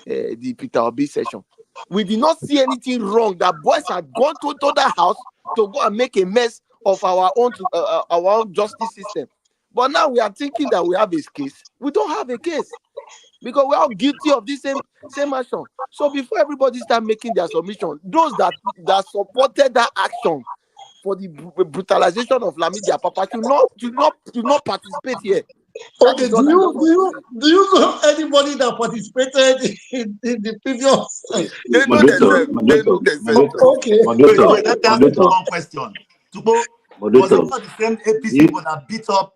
Peter Obi session. We did not see anything wrong that boys had gone to that house to go and make a mess of our own justice system. But now we are thinking that we have a case. We don't have a case because we're all guilty of this same action. So before everybody start making their submission, those that supported that action for the brutalization of Lamidia Papa should not participate here. Okay, do you know anybody that participated in the previous? They know themselves. Okay. Wait, let me ask you one question. Was it not the same APC people that beat up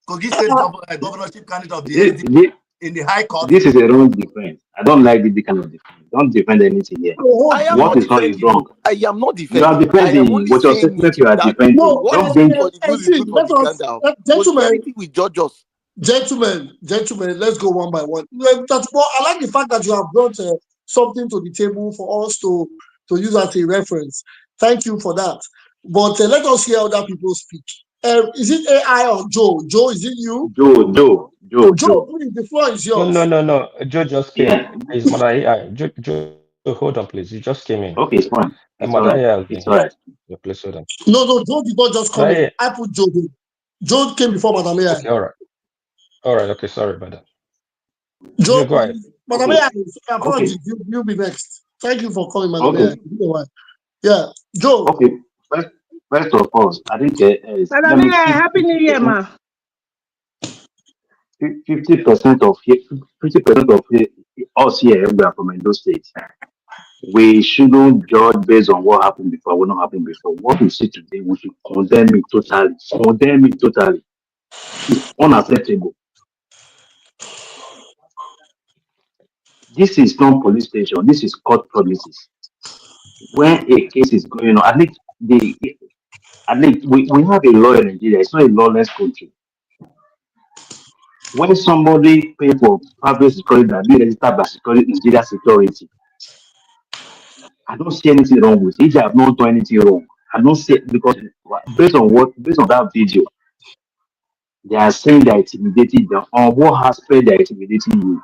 Kogi State governorship candidate of the NDP in the High Court? This is a wrong defense. I don't like this kind of defense. Don't defend anything here. What is wrong is wrong. I am not defending. You are defending what your statement you are defending. No, gentlemen, we judge us. Gentlemen, let's go one by one. I like the fact that you have brought something to the table for us to use as a reference. Thank you for that. But let us hear other people speak. Is it AI or Joe? Joe, is it you? Joe, please, the floor is yours. No. Joe just came. It's Mother AI. Joe, hold on, please. You just came in. Okay, it's fine. It's all right. Yeah, please hold on. No, Joe did not just come in. I put Joe in. Joe came before Madam AI. Okay, all right. Okay, sorry about that. Joe, go ahead. Madam AI, apologies. You'll be next. Thank you for calling, Madam AI. Yeah, Joe. Okay. First of all, I think Madam AI, Happy New Year, ma. 50% of us here we are from Edo State. We shouldn't judge based on what happened before, what not happened before. What we see today, we should condemn it totally. It's unacceptable. This is not police station. This is court premises. When a case is going on, at least At least we have a law in Nigeria. It's not a lawless country. When somebody pay for private security that be registered by security Nigeria security, I don't see anything wrong with it. If they have not done anything wrong, I don't see because based on that video, they are saying they're intimidating them. On what aspect they're intimidating you?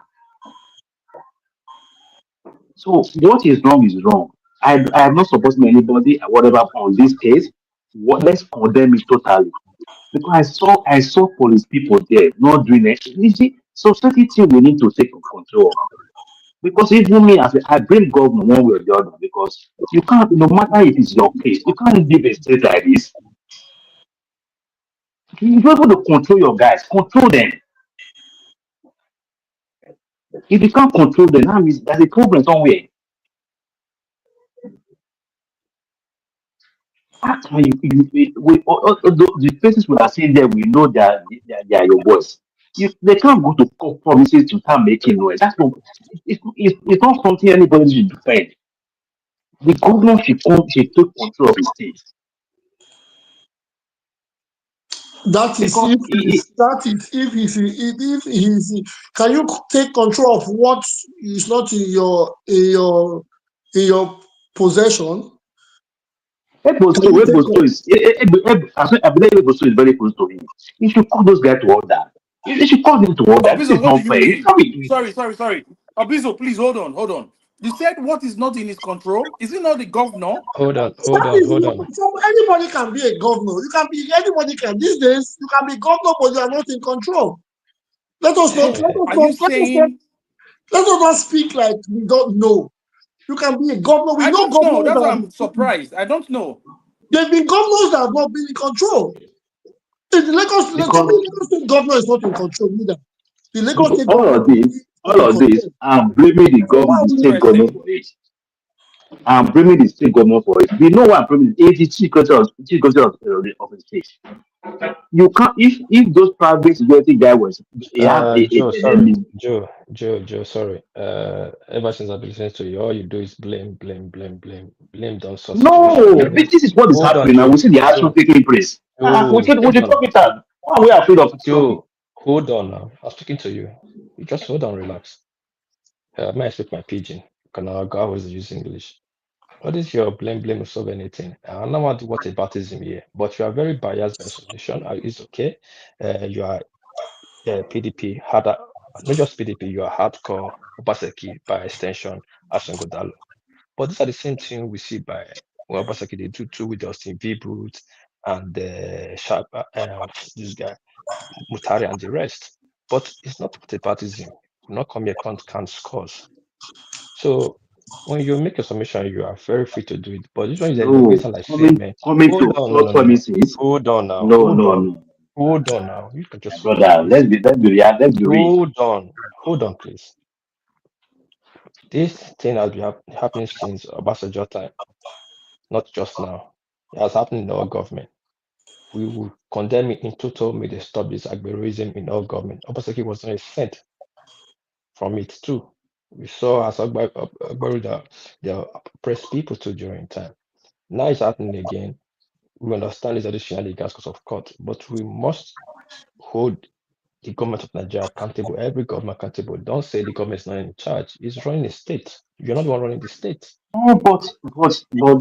So what is wrong is wrong. I am not supporting anybody or whatever on this case. Let's condemn it totally. Because I saw police people there not doing it. You see, society we need to take control. Because even me, as I blame government one way or the other, because you can't, no matter if it's your case, you can't live a state like this. You're able to control your guys, control them. If you can't control them, that means there's a problem somewhere. How can the places we are seeing there, we know they are your boys. They can't go to court promises to start making noise. That's not, it's not something anybody should defend. The government should take control of the state. That is Because if he's can you take control of what is not in your possession? Can you take Ebosto is, I believe Ebosto is very close to him. You should call those guys to order. You should call them to order. This Abizo, is what do not you fair. You mean? can't be doing Sorry, this. sorry. Abizo, please hold on. You said what is not in his control? Is it not the governor? Hold on. So anybody can be a governor. You can be anybody can these days. You can be governor, but you are not in control. Let us not speak like we don't know. You can be a governor. We I know don't know. governors That's why that I'm surprised. I don't know. there have been governors that have not been in control. The Lagos State governor is not in control either. The Lagos State All governor of this, is not in control. I'm blaming the state government for it. I'm blaming the state government for it. We know what I'm blaming. It's the chief executive of the state. You can't if those private security guy was he had Joe, sorry. Joe, sorry. Ever since I've been listening to you, all you do is blame. Don't solve situation. no, this is what is Hold on, happening now. Joe. We see the action taking place. We should Hold on. talk it out. Why are we afraid of talking? Joe, hold on now. I'm speaking to you. You just hold on, relax. May I speak my pidgin? Because now I always use English. What is your blame will solve anything? I don't want to what aboutism here, but you are very biased by solution. It's okay. You are PDP, harder, not just PDP, you are hardcore Obaseki by extension, as Ighodalo. But these are the same thing we see by what Obaseki they do too with Justin Brute and Sharp, this guy, Mutari and the rest. But it's not partyism. Will not come here can't scores. So when you make a submission, you are very free to do it. But this one is No, like statement. coming to close promises. Hold on now. No. Hold on now. You can just Brother, let's be real. Hold on, please. This thing has been happening since Obasanjo time, not just now. It has happened in our government. We will condemn it in total. May they stop this agberoism in our government. Obaseki was not exempt from it too. We saw as Agberu they oppressed people too during time. Now it's happening again. We understand it's additionally because of court, but we must hold the government of Nigeria accountable, every government accountable. Don't say the government is not in charge. It's running the state. You're not the one running the state. No, but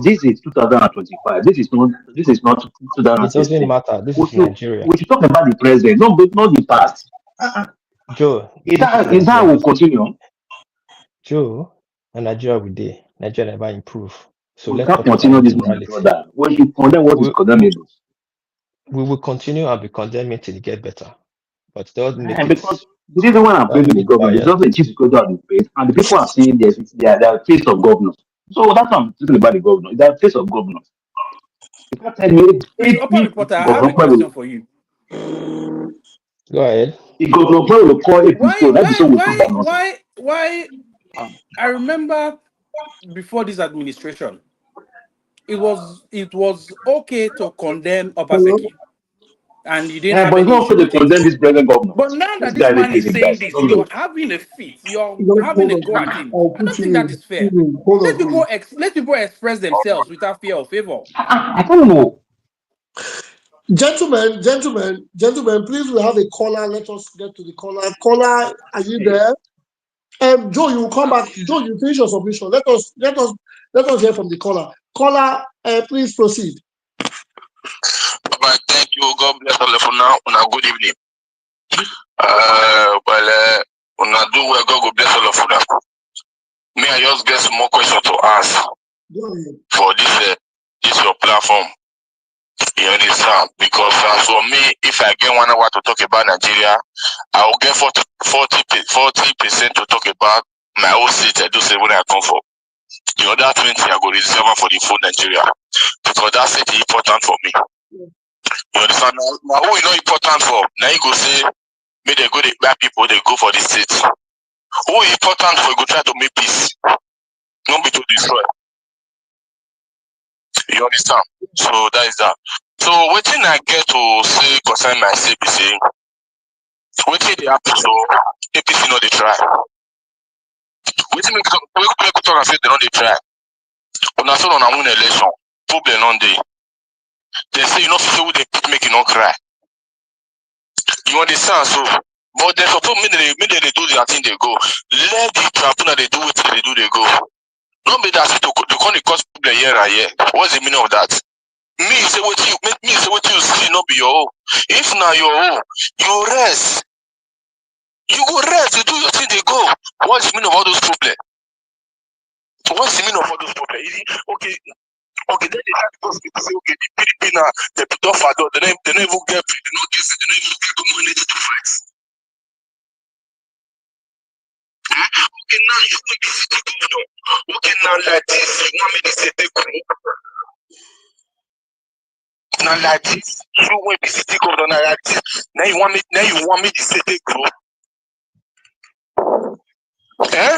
this is 2025. This is not It 2016. doesn't matter. This is Nigeria. We should talk about the present, not the past. Joe, Is that will continue? Joe, and Nigeria will day. Nigeria never improve. So We let's can't talk about continue this, my morality. brother. We should condemn what is condemnable. We will continue and be condemning till it get better. But don't make it. Because the reason why I'm blaming the government is just the chief security of the state, and the people are seeing their face of governors. So that's what I'm talking about the governor. Their face of governors. You can't tell me Please, Upper Reporter, I have a question for you. Go ahead. Governor will call a people. Why? I remember before this administration, it was okay to condemn Obaseki, and you didn't have but it's any not issue okay to with it. condemn this present governor. But now that this man is saying this, you're having a fit. You're having a go at him. I don't think that is fair. Let people express themselves without fear or favor. I don't know. Gentlemen, please, we have a caller. Let us get to the caller. Caller, are you there? Joe, you will come back. Joe, you finish your submission. Let us hear from the caller. Caller, please proceed. Bye. Thank you. God bless all of you now. Good evening. Una do well. God bless all of you now. May I just get some more questions to ask for this your platform? You understand? Because for me, if I get 1 hour to talk about Nigeria, I will get 40% to talk about my own state, Edo State, when I come for. The other 20 I go reserve for the full Nigeria. Because that's important for me. You understand? Now who is not important for? Now you go say, may they go the bad people, they go for the state. Who is important for? You go try to make peace. Not be to destroy. You understand? So that is that. So what thing I get to say concerning my CPC, what thing they happen so APC not they try. What thing we talk and say they not they try. When I saw on a moon election, problem on day. They say you know who they make you not cry. You understand? So but they suppose me they do the thing they go. Let the tribunal they do what they do they go. Not be that to call the cost problem year and year. What's the meaning of that? Me say what you see not be your own. If now your own, you rest. You go rest, you do your thing, they go. What's the meaning of all those problems? What's the meaning of all those problems? Okay, then they have to say, okay, the PDP now, they put off at all, they don't even get paid, they don't even get the money to fight. Okay, now you make this governor. Okay, now like this, you want me to say they go. Now like this, you want me to say governor now like this. Now you want me to say they go. Eh?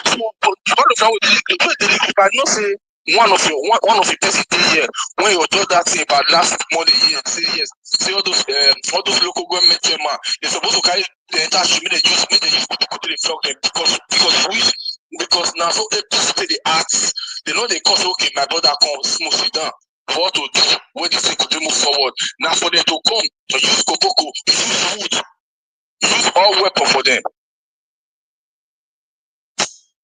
So, but all of them if I not say one of your person here when you told that thing about last month say all those local government chairman, they're supposed to carry the entire street, they use to reflect them because now so APC pay the acts, they know they cause okay, my brother come smooth it down. For what to do when this thing could move forward. Now for them to come to use Kopoko, use wood, use all weapons for them.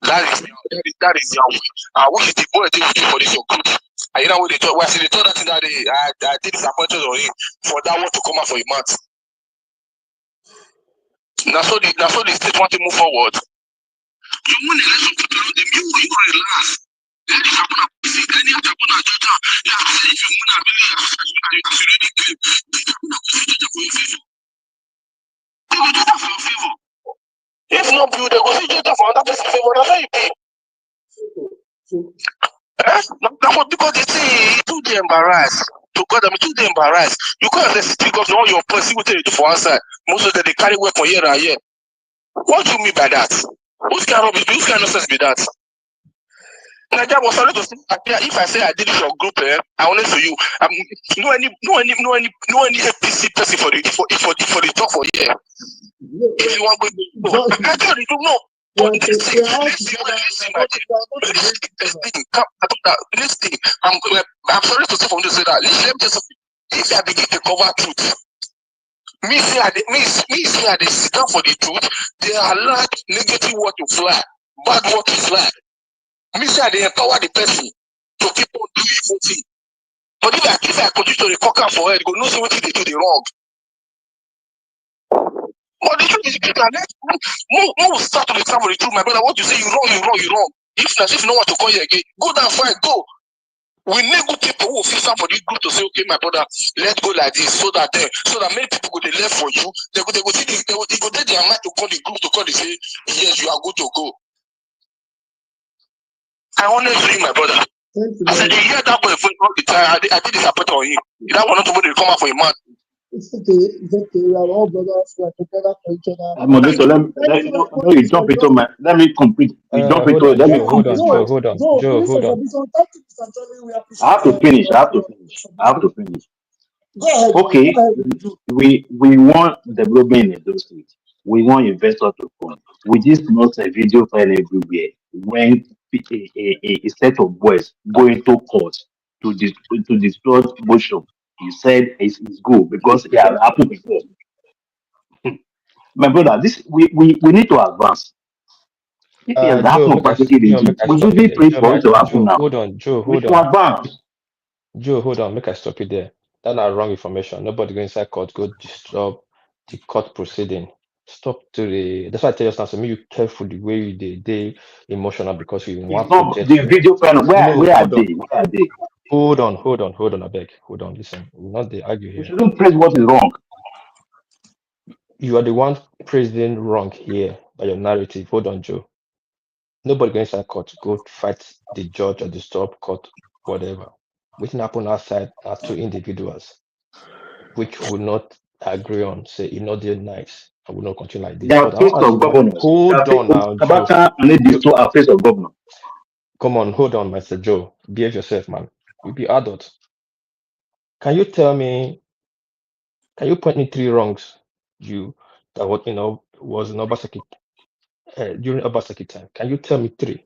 That is your way. I wish the boy did for this your group. And you know what they told? Well, I they told that thing that I did disappointed on him for that one to come out for a month. Now so the state want to move forward. You want election to tell them you relax. Then you have to see any other one at that time. You have to say if you want to really actually the game, you for your favor. They will do that for your favor. If not you, they will do that for another person's favor. That's how you pay. Because they say you too embarrassed. To God, I'm too embarrassed. You can't let city government all your policy what they do for answer. Most of them they carry weapon here and here. What do you mean by that? Whose kind of nonsense be that? Nigeria was sorry to say if I say I did it for group, I only for you. No any APC person for the talk for here. If you want to go, I tell you no. But this thing, I'm sorry to say from this say that. Let me just if I begin to cover truth. Me say they sit down for the truth. They allow negative word to fly, bad word to fly. Me say they empower the person to keep on doing evil thing. But if I continue to cock up for it, go no see what they do the wrong. But the truth is better. Let's start to the time for the truth, my brother. What you say, you wrong. If you don't want to call you again, go down, fine, go. We need good people who will feel some for the group to say, okay, my brother, let's go like this, so that many people go they left for you. They go take their mind to call the group to call they say, yes, you are good to go. I honestly, my brother. I said, you hear that boy all the time. I did disappoint on him. That one not to come out for a month. It's okay. We are all brothers. We are together for each other. Moderator, let me jump into my. Let me complete. Hold on. I have to finish. Go ahead. Okay, we want development in those states. We want investors to come. We just not a video file everywhere when a set of boys go into court to destroy motion he said it's good because it has happened before. My brother, this we need to advance. If it has Joe, happened make I practically in Joe, make Egypt, I we stop should it be there. praying for it to happen Joe, now. hold on, Joe, We hold should on. advance. Joe, hold on, make I stop it there. That's not wrong information. Nobody go inside court, go disturb the court proceeding. Stop to the. That's why I tell you now. So make you careful the way you they emotional because you It's want not project the your. video final. Where No, are hold they? on, Where are they? hold on, I beg. Hold on, listen. We're not the argue We here. shouldn't praise what is wrong. You are the one praising wrong here by your narrative. Hold on, Joe. Nobody go inside court, go fight the judge or disturb court, whatever. What happen outside are two individuals which will not agree on, say, it not deal nice. I will not continue like this. They are But face I'll ask of you one. governors. Hold on now, Joe. Kabaka and these two are face of governor. Come on, hold on, Mr. Joe. Behave yourself, man. You be adult. Can you tell me, can you point me 3 wrongs you that what was in Obaseki during Obaseki time? Can you tell me 3?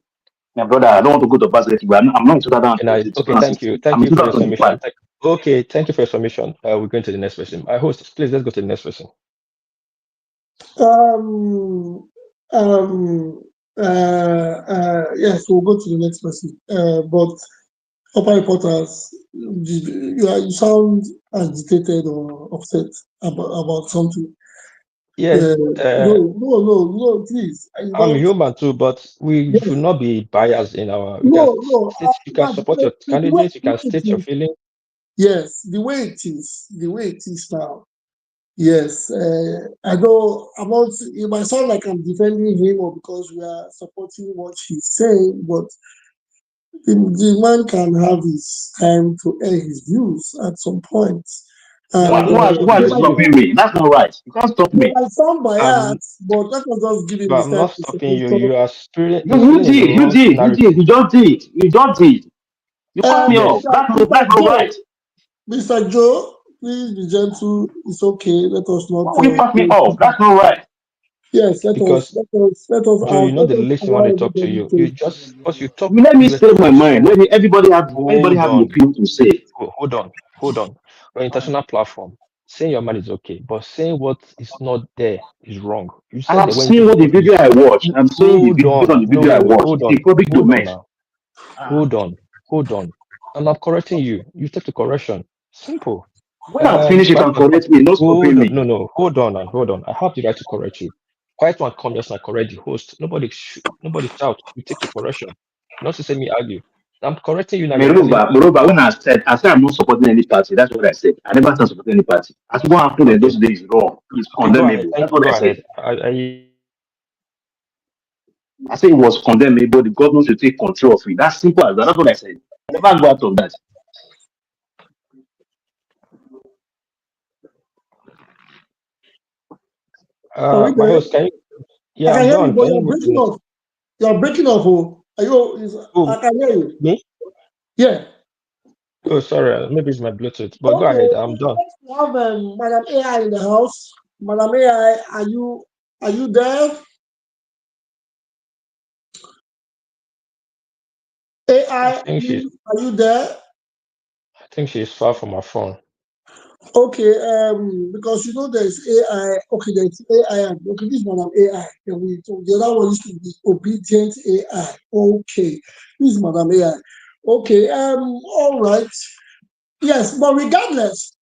My brother, I don't want to go to Basket, but I'm not in And I, okay, 2016. thank I'm in you for your submission. 2025. Okay, thank you for your submission. We're going to the next person. I host, please let's go to the next person. Yes, we'll go to the next person. But upper reporters, you sound agitated or upset about something. Yes, No, please. You I'm don't. human too, but we Yes. should not be biased in our. We can No. state, you can support your The way candidate, you can it state your is. feeling. Yes, the way it is now. Yes, I know. It might sound like I'm defending him or because we are supporting what he's saying, but the man can have his time to air his views at some point. No, And Why is they it might you. stopping me? That's not right. You can't stop me. sound I'm, biased, but that was just giving but his I'm time not to stopping you. say. You're spilling in the wrong narrative. You just did. You just did. You cut me off. Yes, That's not right. Mr. Joe, please be gentle. It's okay. Let us not. Why will you cut me off? That's not right. Yes, because let us Joe, you know let the us least you want allow to talk to everybody you. You to. just because you You talk, let me you were say my talking mind. so. Everybody Hold have the on, opinion to say. hold on. We're an international platform. Saying your mind is okay, but saying what is not there is wrong. You I said have that when you seen take what the report, video I watched. I'm saying the hold video based on on. the No, video I watched. hold It's on, a public hold on domain. now. Hold on. I'm not correcting you. You take the correction. Simple. When I finish, you Quiet can one come. correct me. No stopping Hold on. me. No. Hold on. I have the right to correct you. Quiet one come just like correct the host. Nobody shout. You take the correction. Not to say me argue. I'm correcting you now. You're telling me. Moreover, when I said I'm not supporting any party, that's what I said. I never said supporting any party. As what happened in Okay. those days is wrong. It's Okay. Go ahead. condemnable. That's what Go I said. ahead. I said it was condemnable. The government should take control of it. That's simple as that. That's what I said. I never go out of that. Are we My there? host, can you? I Yeah, can I'm hear you, done. but Can you you're move to the breaking next? off. You're breaking off. Oh, Oh, I can hear you. me? Yeah. Oh, sorry. Maybe it's my Bluetooth. But go Okay. ahead. I'm done. We have Madam AI in the house. Madam AI, are you there? I AI, think she. please, are you there? I think she's far from her phone. Okay, because there's AI. Okay, there's AI. Okay, this is Madam AI. So the other one is to be obedient AI. Okay, this is Madam AI. Okay, all right. Yes, but regardless,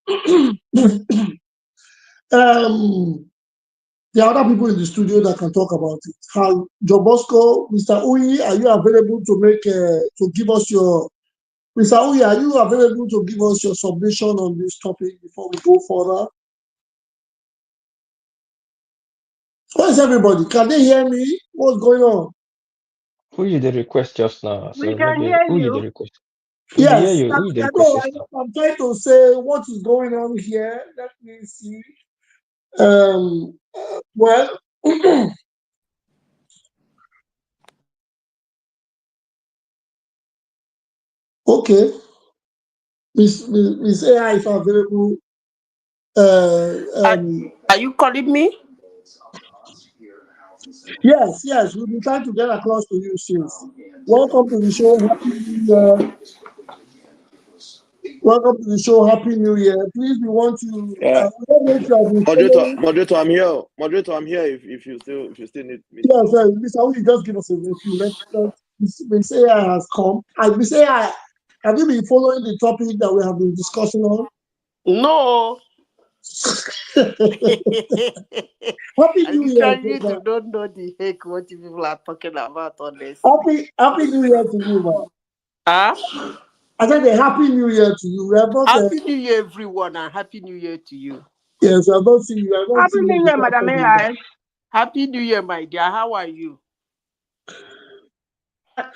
there are other people in the studio that can talk about it. How Joe Bosco, Mr. Uyi, are you available to give us your Mr. Uyi, are you available to give us your submission on this topic before we go further? Where is everybody? Can they hear me? What's going on? Who you the request just now? We So can maybe hear who you the you. request? We dey hear Yes, you. Who you the I request know. just now? I'm trying to say what is going on here. Let me see. Well, okay. Miss AI is available. Are you calling me? Yes. We've been trying to get across to you since. Welcome to the show. Welcome to the show. Happy New Year. Please, we want to. We don't know if you have been following. Moderator, I'm here. Moderator, I'm here. If you still need me. Yeah, sir. Mr. Will you just give us a review? Miss AI has come. And Miss AI, have you been following the topic that we have been discussing on? No. Happy I New Year. literally do not know the heck what you people are talking about on this. Happy New Year to you, man. Huh? I said a Happy New Year to you. We have not, Happy New Year, everyone, and Happy New Year to you. Yes, we have not seen you. Happy New Year, Madam AI. Happy New Year, my dear. How are you?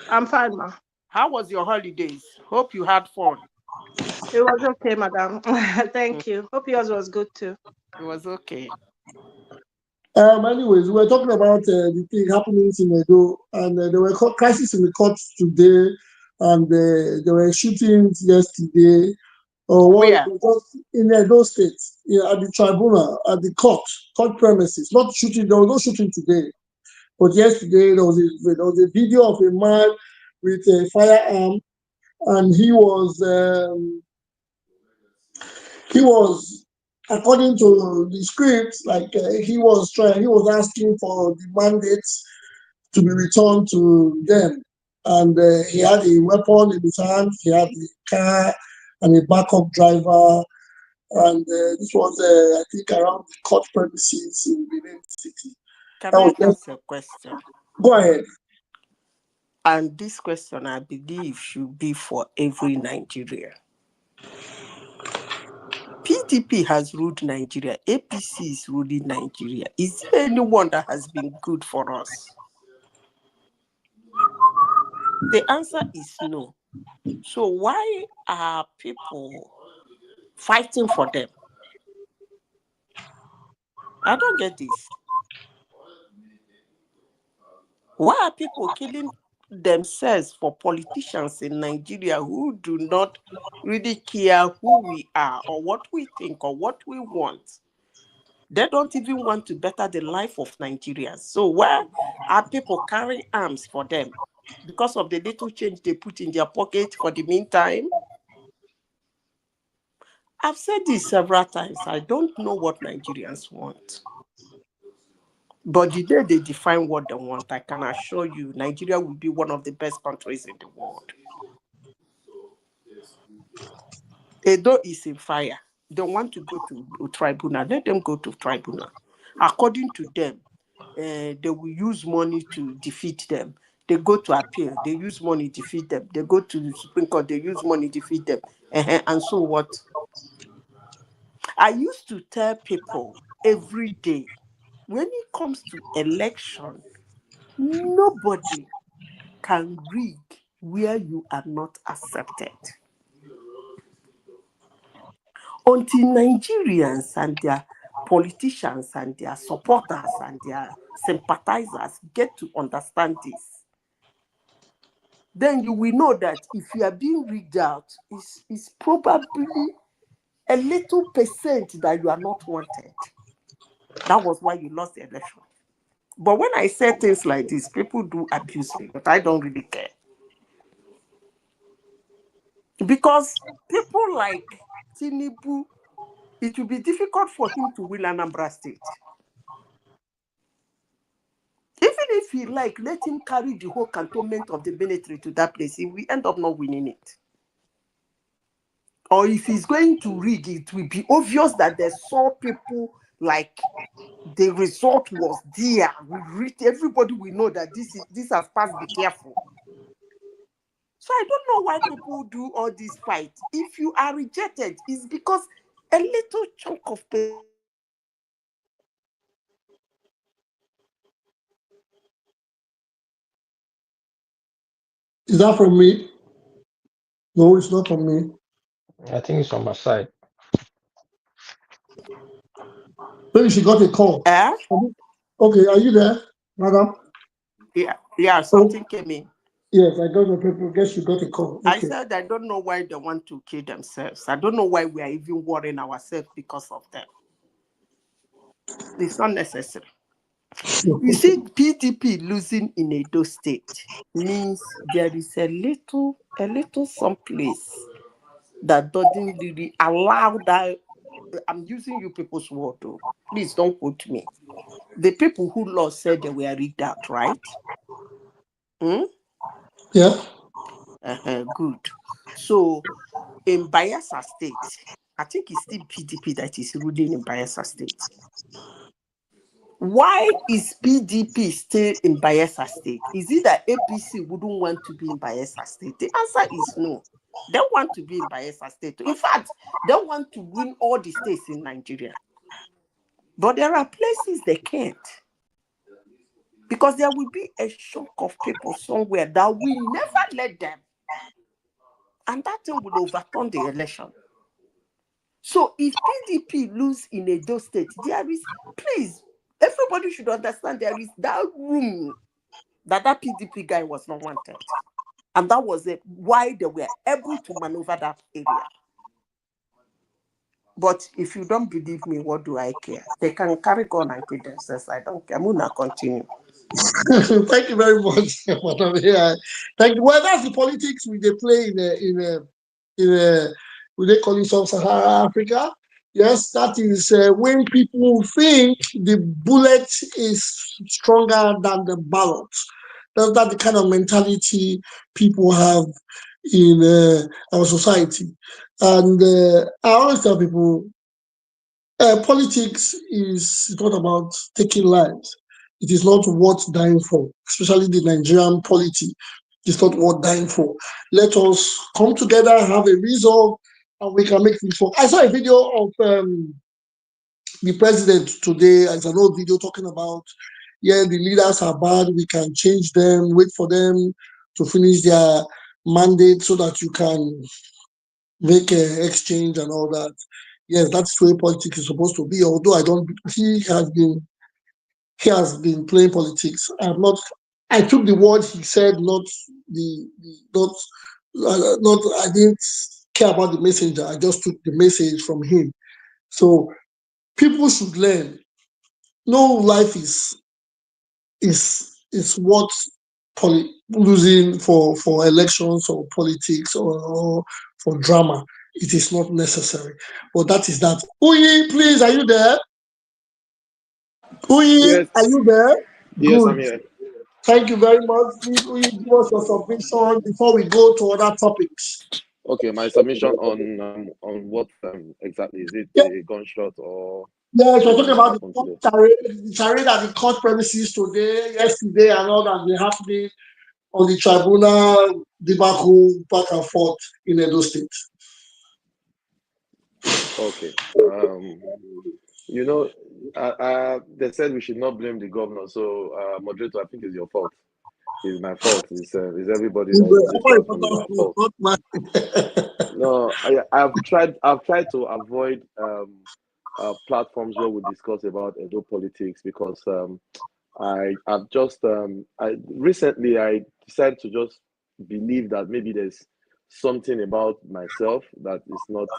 I'm fine, ma. How was your holidays? Hope you had fun. It was okay, madam. Thank you. Hope yours was good too. It was okay. Anyways, we were talking about the thing happening in Edo, and there were crises in the courts today, and there were shootings yesterday. Where? In Edo State, at the tribunal, at the court premises. Not shooting. There was no shooting today, but yesterday there was a video of a man with a firearm, and he was according to the script, he was asking for the mandates to be returned to them, and he had a weapon in his hand. He had the car and a backup driver, and this was I think around the court premises in Benin City. Can I ask a question? Go ahead. And this question, I believe, should be for every Nigerian. PDP has ruled Nigeria. APC is ruling Nigeria. Is there anyone that has been good for us? The answer is no. So why are people fighting for them? I don't get this. Why are people killing themselves for politicians in Nigeria who do not really care who we are or what we think or what we want? They don't even want to better the life of Nigerians. So why are people carrying arms for them? Because of the little change they put in their pocket for the meantime? I've said this several times. I don't know what Nigerians want. But the day they define what they want, I can assure you, Nigeria will be one of the best countries in the world. Edo is in fire. They want to go to tribunal. Let them go to tribunal. According to them, they will use money to defeat them. They go to appeal. They use money to defeat them. They go to the Supreme Court. They use money to defeat them. And so what? I used to tell people every day, when it comes to election, nobody can rig where you are not accepted. Until Nigerians and their politicians and their supporters and their sympathizers get to understand this, then you will know that if you are being rigged out, it's probably a little percent that you are not wanted. That was why you lost the election. But when I say things like this, people do abuse me, but I don't really care. Because people like Tinubu, it will be difficult for him to win Anambra State. Even if he let him carry the whole cantonment of the military to that place, he will end up not winning it. Or if he's going to rig, it will be obvious that they saw people the result was there. Everybody will know that this has passed, be careful. So I don't know why people do all this fight. If you are rejected, it's because a little chunk of paper. Is that from me? No, it's not from me. I think it's on my side. Maybe she got a call. Okay, are you there, madam? Yeah, something came in. Yes, I got the paper. Guess you got a call. Okay. I said I don't know why they want to kill themselves. I don't know why we are even worrying ourselves because of them. It's not necessary. You see, PDP losing in Edo State means there is a little someplace that doesn't really allow that. I'm using you people's word, though. Please don't quote me. The people who lost said they were rigged out, right? Yeah. Good. So in Bayelsa State, I think it's still PDP that is ruling in Bayelsa State. Why is PDP still in Bayelsa State? Is it that APC wouldn't want to be in Bayelsa State? The answer is no. They want to be in Bayelsa State. In fact, they want to win all the states in Nigeria. But there are places they can't. Because there will be a shock of people somewhere that will never let them. And that thing will overturn the election. So if PDP lose in Edo State, there is, please, everybody should understand there is that room that PDP guy was not wanted. And that was why they were able to maneuver that area. But if you don't believe me, what do I care? They can carry on and kill themselves. I don't care. I'm going to continue. Thank you very much, Madam. Yeah. Thank you. Well, that's the politics we they play we they call it sub-Saharan Africa. Yes, that is when people think the bullet is stronger than the ballot. That's the kind of mentality people have in our society. And I always tell people, politics is not about taking lives. It is not worth dying for, especially the Nigerian polity. It's not worth dying for. Let us come together, have a resolve, and we can make things work. I saw a video of the president today. As an old video talking about, yeah, the leaders are bad. We can change them. Wait for them to finish their mandate so that you can make an exchange and all that. Yes, that's the way politics is supposed to be. Although I don't, he has been playing politics. I took the words he said, not I didn't care about the messenger. I just took the message from him. So people should learn. No life is what losing for elections or politics or for drama. It is not necessary. But that is that. Uyi, please, are you there? Uyi, Yes, are you there? yes, I'm Good. here. Thank you very much. Please, Uyi, give us your submission before we go to other topics. Okay, my submission on what exactly is it? Yeah, The gunshot or yeah, so we're talking what about happened today? the charade at the court premises today, yesterday, and all that been happening on the tribunal, debacle, back and forth in Edo State. Okay. You know, they said we should not blame the governor. So, moderator, I think it's your fault. It's my fault. It's everybody that is on this platform. It's our fault. No, I've tried to avoid platforms where we discuss about Edo politics because I've just recently I decided to just believe that maybe there's something about myself that is not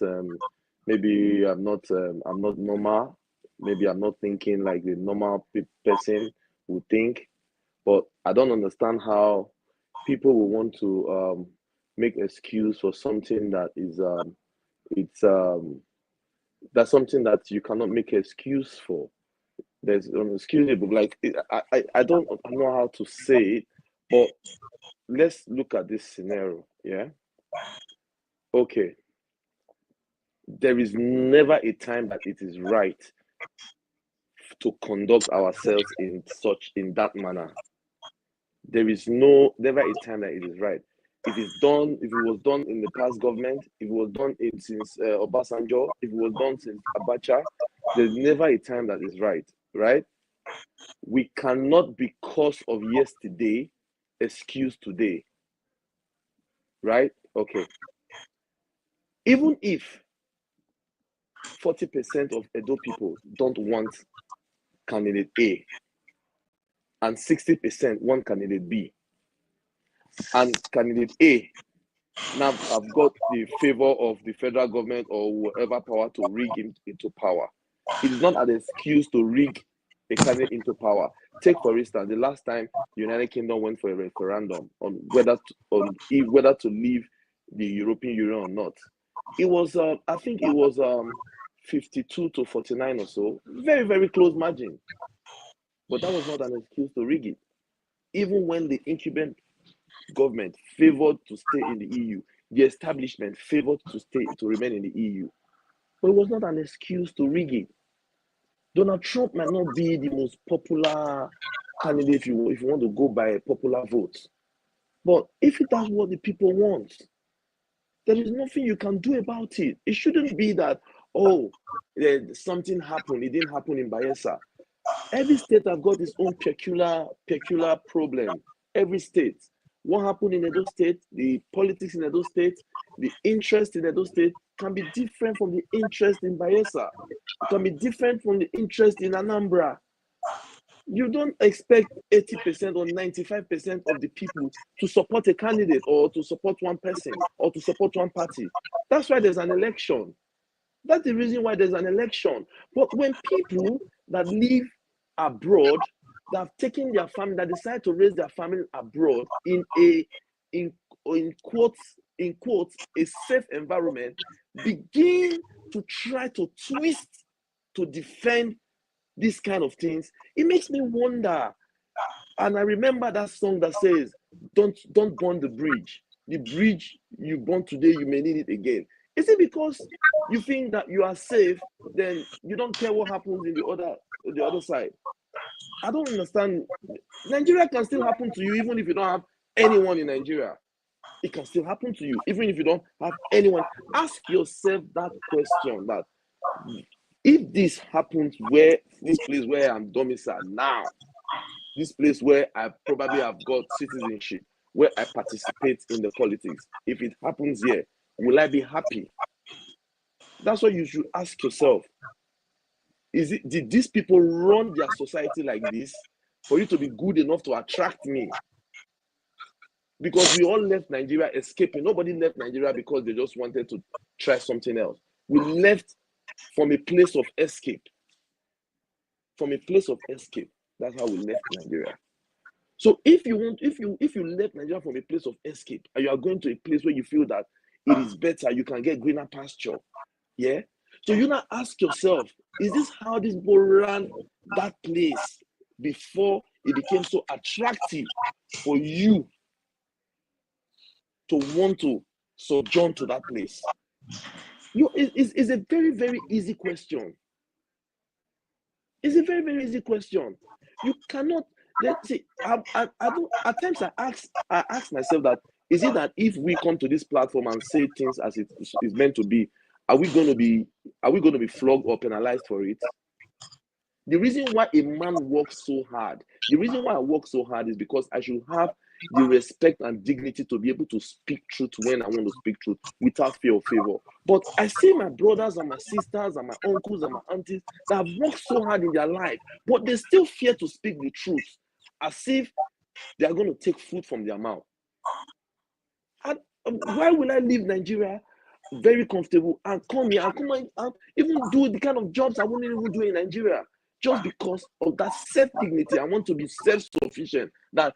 maybe I'm not normal, maybe I'm not thinking like the normal person would think, but I don't understand how people will want to make excuse for something that is it's that's something that you cannot make excuse for. There's unexcusable. Like I don't know how to say it, but let's look at this scenario. Yeah. Okay. There is never a time that it is right to conduct ourselves in that manner. There is never a time that it is right. If it was done in the past government, if it was done since Obasanjo, if it was done since Abacha, there's never a time that is right, right? We cannot, because of yesterday, excuse today, right? Okay. Even if 40% of Edo people don't want candidate A and 60% want candidate B, and candidate A now have got the favor of the federal government or whatever power to rig him into power. It is not an excuse to rig a candidate into power. Take, for instance, the last time the United Kingdom went for a referendum on whether to leave the European Union or not. it was I think it was 52 to 49 or so, very, very close margin. But that was not an excuse to rig it. Even when the incumbent government favored to stay in the EU, the establishment favored to remain in the EU. But it was not an excuse to rig it. Donald Trump might not be the most popular candidate if you want to go by a popular vote. But if that's what the people want, there is nothing you can do about it. It shouldn't be that, oh, something happened. It didn't happen in Bayelsa. Every state has got its own peculiar problem. Every state. What happened in Edo State, the politics in Edo State, the interest in Edo State can be different from the interest in Bayelsa. It can be different from the interest in Anambra. You don't expect 80% or 95% of the people to support a candidate or to support one person or to support one party. That's why there's an election. That's the reason why there's an election. But when people that live abroad, that have taken their family, that decide to raise their family abroad in quotes, a safe environment, begin to try to twist to defend these kind of things, it makes me wonder. And I remember that song that says, don't burn the bridge. The bridge you burn today, you may need it again. Is it because you think that you are safe, then you don't care what happens in the other side? I don't understand. Nigeria can still happen to you even if you don't have anyone in Nigeria. It can still happen to you even if you don't have anyone. Ask yourself that question, that if this happens where this place where I'm domiciled now, this place where I probably have got citizenship, where I participate in the politics, if it happens here, will I be happy? That's what you should ask yourself. Did these people run their society like this for you to be good enough to attract me? Because we all left Nigeria escaping. Nobody left Nigeria because they just wanted to try something else. We left from a place of escape. From a place of escape. That's how we left Nigeria. So if you left Nigeria from a place of escape and you are going to a place where you feel that it is better, you can get greener pasture. Yeah. So you now ask yourself, is this how these people ran that place before it became so attractive for you to want to sojourn to that place? It's a very, very easy question. It's a very, very easy question. You cannot. Let's see. I don't. At times, I ask myself that: is it that if we come to this platform and say things as it is meant to be, are we going to be flogged or penalized for it? The reason why a man works so hard, the reason why I work so hard is because I should have the respect and dignity to be able to speak truth when I want to speak truth without fear or favor. But I see my brothers and my sisters and my uncles and my aunties that have worked so hard in their life, but they still fear to speak the truth as if they are going to take food from their mouth. And why will I leave Nigeria very comfortable and come here and even do the kind of jobs I wouldn't even do in Nigeria? Just because of that self-dignity. I want to be self-sufficient, that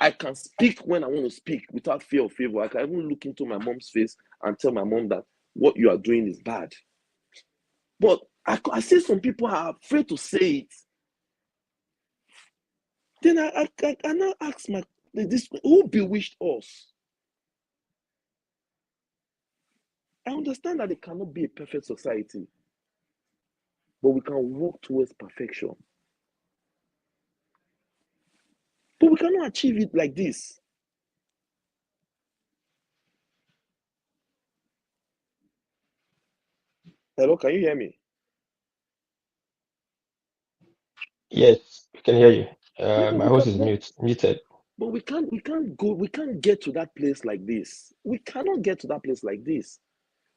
I can speak when I want to speak without fear or favor. I can even look into my mom's face and tell my mom that what you are doing is bad. But I see some people are afraid to say it. Then I now ask who bewitched us? I understand that it cannot be a perfect society, but we can work towards perfection. But we cannot achieve it like this. Hello, can you hear me? Yes, we can hear you. My host is muted. But we can't get to that place like this. We cannot get to that place like this.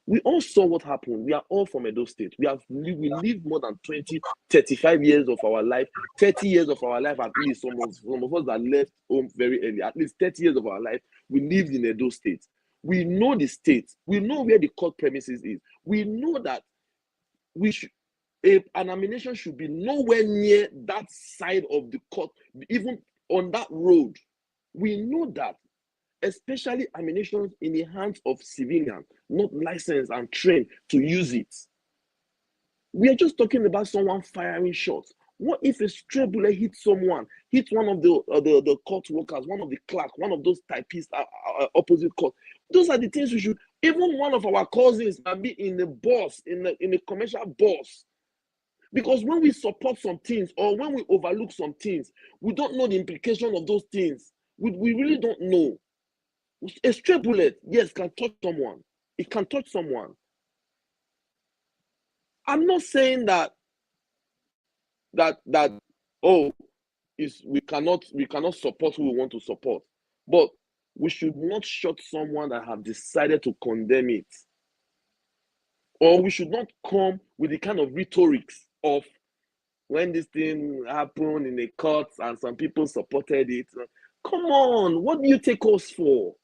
We all saw what happened. We are all from Edo State. We lived more than 20, 35 years of our life, 30 years of our life at least. Some of us that left home very early, at least 30 years of our life, we lived in Edo State. We know the state. We know where the court premises is. We know that an ammunition should be nowhere near that side of the court, even on that road. We know that. especially ammunition in the hands of civilians, not licensed and trained to use it. We are just talking about someone firing shots. What if a stray bullet hits someone, hits one of the court workers, one of the clerks, one of those typists opposite court? Those are the things we should. Even one of our cousins might be in the bus, in a commercial bus. Because when we support some things or when we overlook some things, we don't know the implication of those things. We really don't know. A stray bullet, yes, can touch someone. It can touch someone. I'm not saying that we cannot support who we want to support, but we should not shut someone that have decided to condemn it. Or we should not come with the kind of rhetorics of when this thing happened in the courts and some people supported it. Come on, what do you take us for?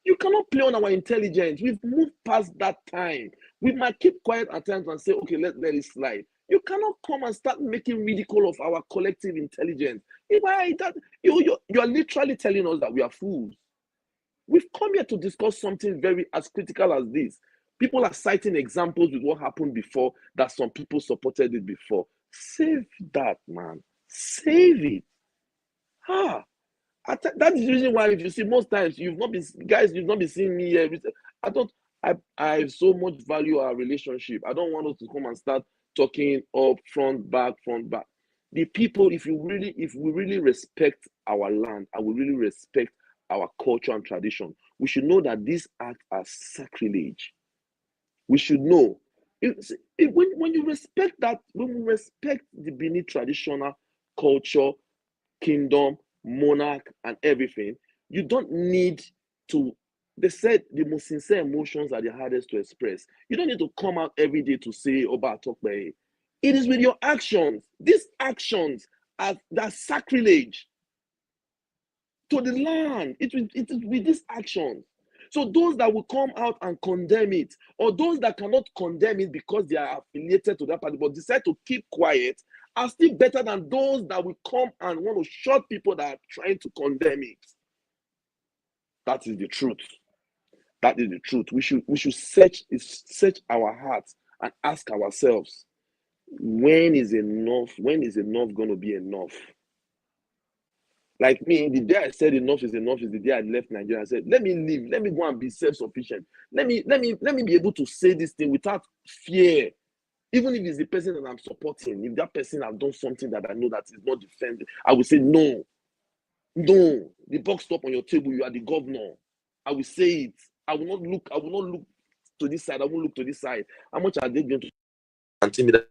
You cannot play on our intelligence. We've moved past that time. We might keep quiet at times and say, okay, let it slide. You cannot come and start making ridicule of our collective intelligence. You are literally telling us that we are fools. We've come here to discuss something very as critical as this. People are citing examples with what happened before, that some people supported it before. Save that, man. Save it. That is the reason why, if you see, most times you've not been seeing me here. I so much value our relationship. I don't want us to come and start talking up front, back. The people, if we really respect our land and we really respect our culture and tradition, we should know that this act as sacrilege. We should know. When you respect that, when we respect the Benin traditional culture, kingdom, monarch, and everything, you don't need to. They said the most sincere emotions are the hardest to express. You don't need to come out every day to say, Oba Atokbe. It is with your actions. These actions are sacrilege to the land. It is with these actions. So those that will come out and condemn it, or those that cannot condemn it because they are affiliated to that party, but decide to keep quiet, are still better than those that will come and want to shut people that are trying to condemn it. That is the truth. That is the truth. We should search our hearts and ask ourselves, when is enough? When is enough going to be enough? Like me, the day I said enough is the day I left Nigeria. I said, let me leave. Let me go and be self-sufficient. Let me be able to say this thing without fear. Even if it's the person that I'm supporting, if that person has done something that I know that is not defended, I will say no. No. The box stop on your table, you are the governor. I will say it. I will not look to this side. I won't look to this side. How much are they going to guarantee me that?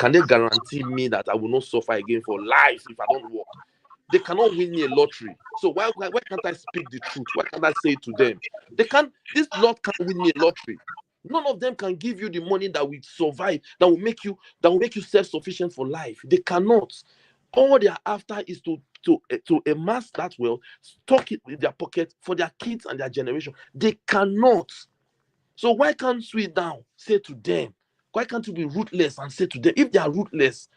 Can they guarantee me that I will not suffer again for life if I don't work? They cannot win me a lottery. So why can't I speak the truth? Why can't I say it to them? This lot can't win me a lottery. None of them can give you the money that will survive, that will make you self-sufficient for life. They cannot. All they are after is to amass that wealth, stock it in their pocket for their kids and their generation. They cannot. So why can't we now say to them, why can't we be ruthless and say to them, if they are ruthless,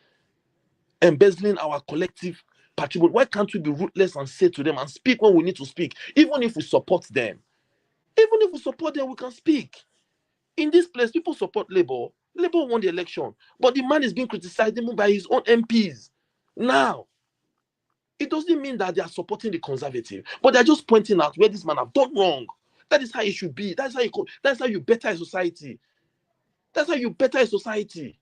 embezzling our collective patrimony, why can't we be ruthless and say to them and speak when we need to speak? Even if we support them, we can speak. In this place, people support Labour. Labour won the election, but the man is being criticized even by his own MPs. Now, it doesn't mean that they are supporting the Conservative, but they're just pointing out where this man have done wrong. That is how it should be. That's how you better a society. That's how you better a society.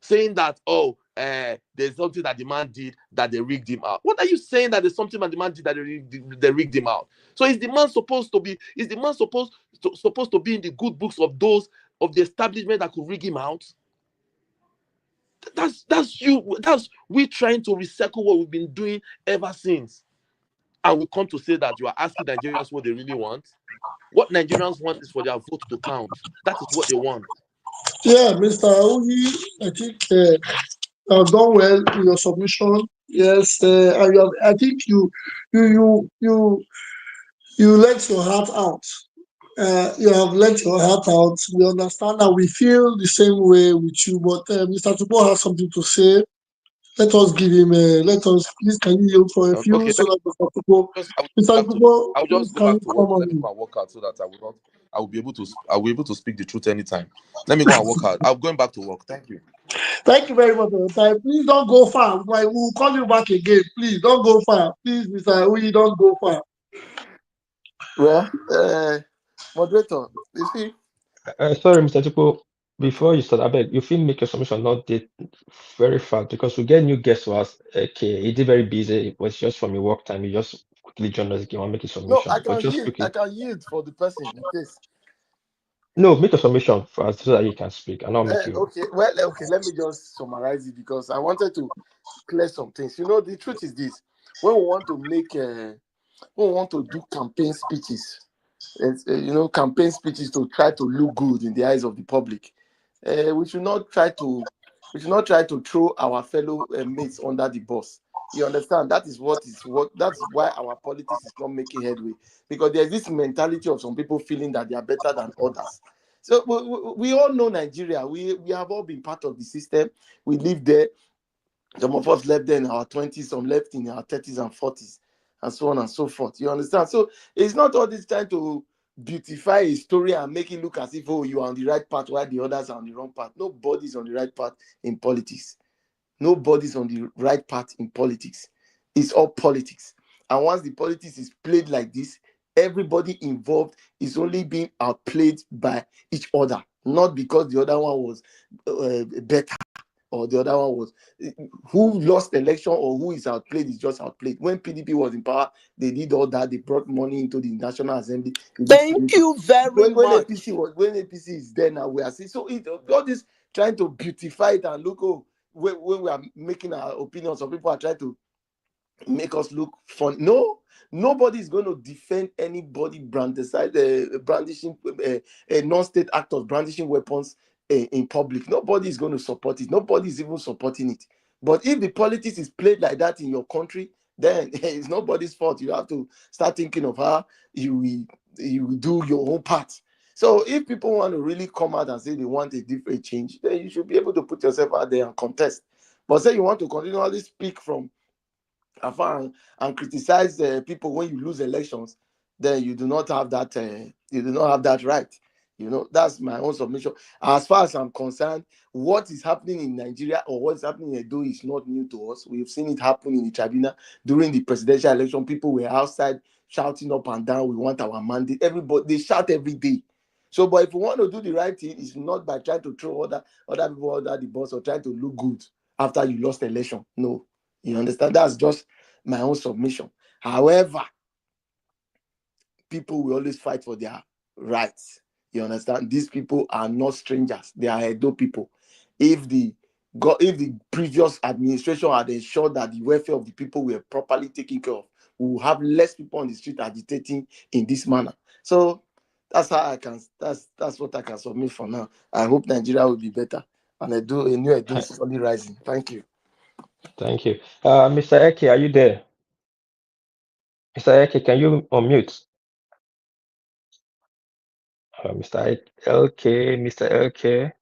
Saying that, there's something that the man did that they rigged him out. What are you saying that there's something that the man did that they rigged him out? So is the man supposed to be in the good books of those of the establishment that could rig him out? That's we trying to recycle what we've been doing ever since. And we come to say that you are asking Nigerians what they really want. What Nigerians want is for their vote to count. That is what they want. Yeah, Mr. Aogi, I think you have done well in your submission. Yes, and I think you let your heart out. You have let your heart out. We understand that we feel the same way with you, but Mr. Tupo has something to say. Let us give him. Let us please. Can you yield for a few Okay, so that Mr. Kupo, I'll please just go can back you to come work. on Let me in? go and work out so that I will be able to speak the truth anytime. Let me go and work out. I'm going back to work. Thank you. Thank you very much for your time. Please don't go far. We'll call you back again. Please don't go far. Please, Mr. We don't go far. Well, moderator, you see, Sorry, Mr. Tupo, before you start, I beg, you feel make your submission not did very fast because we get new guests to us. Okay, he did very busy. It was just from your work time. You just quickly join us again and make a no, submission. But just I quickly. can yield for the person in case. No, make a submission first so that you can speak and I'll make you. Okay, well, okay, let me just summarize it because I wanted to clear some things. You know, the truth is this: when we want to when we want to do campaign speeches, campaign speeches to try to look good in the eyes of the public, we should not try to throw our fellow mates under the bus. You understand? That's why our politics is not making headway, because there's this mentality of some people feeling that they are better than others. So we all know Nigeria. We have all been part of the system. We live there. Some of us left there in our 20s, some left in our 30s and 40s, and so on and so forth. You understand? So it's not all this time to beautify a story and make it look as if, oh, you are on the right path while the others are on the wrong path. Nobody's on the right path in politics. Nobody's on the right path in politics. It's all politics. And once the politics is played like this, everybody involved is only being outplayed by each other, not because the other one was better or the other one was who lost the election or who is outplayed is just outplayed. When PDP was in power, they did all that. They brought money into the National Assembly. Thank you very When much. APC is there now, we are seeing. So all this trying to beautify it and look, oh, when we are making our opinions, some people are trying to make us look fun. No, nobody is going to defend anybody brandishing non-state actors brandishing weapons in public. Nobody is going to support it. Nobody is even supporting it. But if the politics is played like that in your country, then it's nobody's fault. You have to start thinking of how you will do your own part. So if people want to really come out and say they want a different change, then you should be able to put yourself out there and contest. But say you want to continually speak from afar and criticize people when you lose elections, then you do not have that. You do not have that right. You know, that's my own submission. As far as I'm concerned, what is happening in Nigeria or what is happening in Edo is not new to us. We've seen it happen in the tribunal during the presidential election. People were outside shouting up and down, "We want our mandate." Everybody, they shout every day. So, but if we want to do the right thing, it's not by trying to throw other people under the bus or trying to look good after you lost the election. No, you understand? That's just my own submission. However, people will always fight for their rights. You understand? These people are not strangers. They are Edo people. If the previous administration had ensured that the welfare of the people were properly taken care of, we will have less people on the street agitating in this manner. So that's how I can. That's what I can submit for now. I hope Nigeria will be better, and a new Edo is slowly rising. Thank you. Thank you. Mr. Eke, are you there? Mr. Eke, can you unmute? Mr. LK, Mr. LK.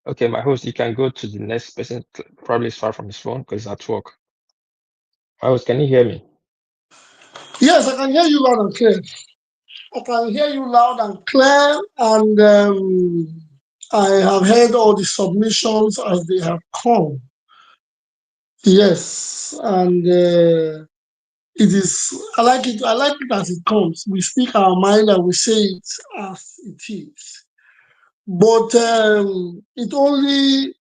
Okay, my host, you can go to the next person. Probably is far from his phone because he's at work. My host, can you hear me? Yes, I can hear you loud and clear. I can hear you loud and clear, and I have heard all the submissions as they have come. Yes, and it is. I like it. I like it as it comes. We speak our mind and we say it as it is. But it only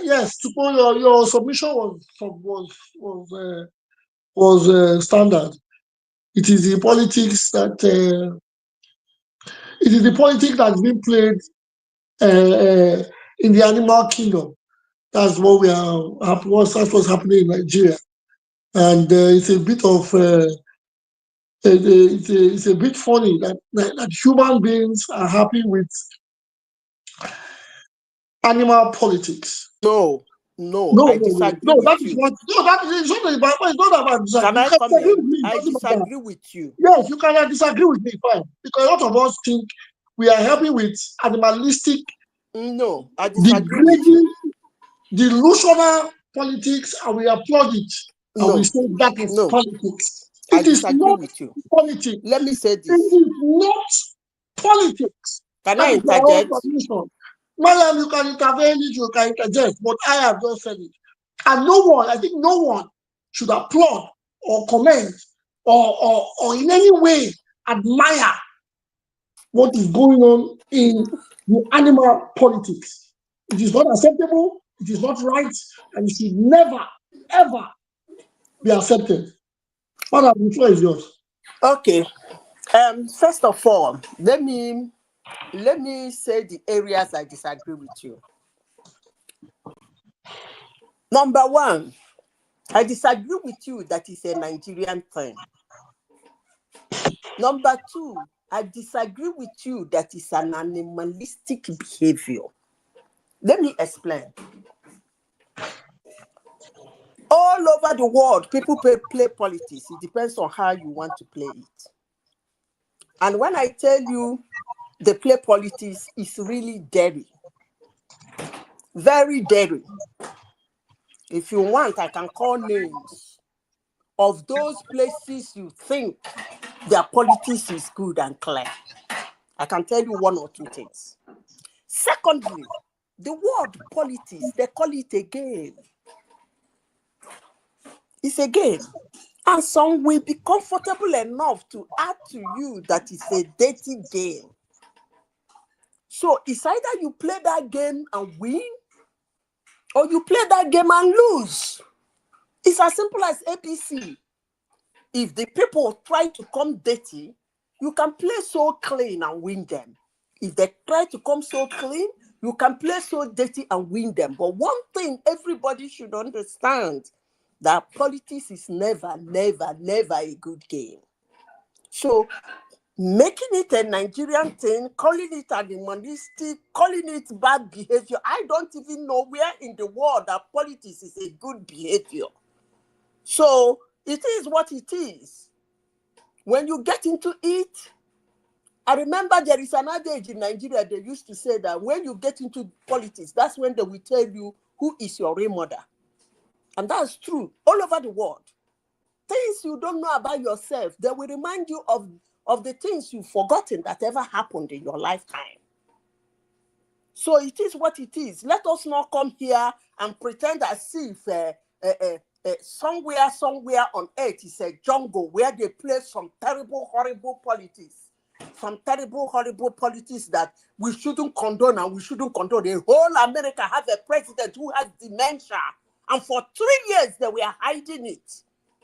yes, your submission was standard. It is the politics that's being played in the animal kingdom. That's what that's what's happening in Nigeria, and it's a bit of it's a bit funny that human beings are happy with animal politics. No, I disagree That with is you. what. No, that is not about. It's not about Can disagree. You I can come disagree in? with me. It I doesn't matter. disagree with you. Yes, you can disagree with me. Fine, because a lot of us think we are happy with animalistic, No, I disagree with you. degrading, delusional politics and we applaud it. And No, we say that is no, politics. I It is disagree not with you. politics. Let me say It this. is not politics. Can I That is my own interject? submission. Madam, you can intervene, you can interject, but I have just said it. And no one, I think no one should applaud or comment or in any way admire what is going on in the animal politics. It is not acceptable, it is not right, and it should never, ever be accepted. Madam, the floor is yours. Okay. First of all, let me say the areas I disagree with you. Number one, I disagree with you that it's a Nigerian thing. Number two, I disagree with you that it's an animalistic behavior. Let me explain. All over the world, people play politics. It depends on how you want to play it. And when I tell you they play politics, it's really dirty. Very dirty. If you want, I can call names of those places you think their politics is good and clear. I can tell you one or two things. Secondly, the word politics, they call it a game. It's a game. And some will be comfortable enough to add to you that it's a dirty game. So it's either you play that game and win, or you play that game and lose. It's as simple as ABC. If the people try to come dirty, you can play so clean and win them. If they try to come so clean, you can play so dirty and win them. But one thing everybody should understand, that politics is never, never, never a good game. So making it a Nigerian thing, calling it animalistic, calling it bad behavior, I don't even know where in the world that politics is a good behavior. So it is what it is. When you get into it, I remember there is an adage in Nigeria, they used to say that when you get into politics, that's when they will tell you who is your real mother. And that's true all over the world. Things you don't know about yourself, they will remind you of the things you've forgotten that ever happened in your lifetime. So it is what it is. Let us not come here and pretend as if somewhere on earth is a jungle where they play some terrible, horrible politics. Some terrible, horrible politics that we shouldn't condone and we shouldn't condone. The whole America has a president who has dementia. And for 3 years, they were hiding it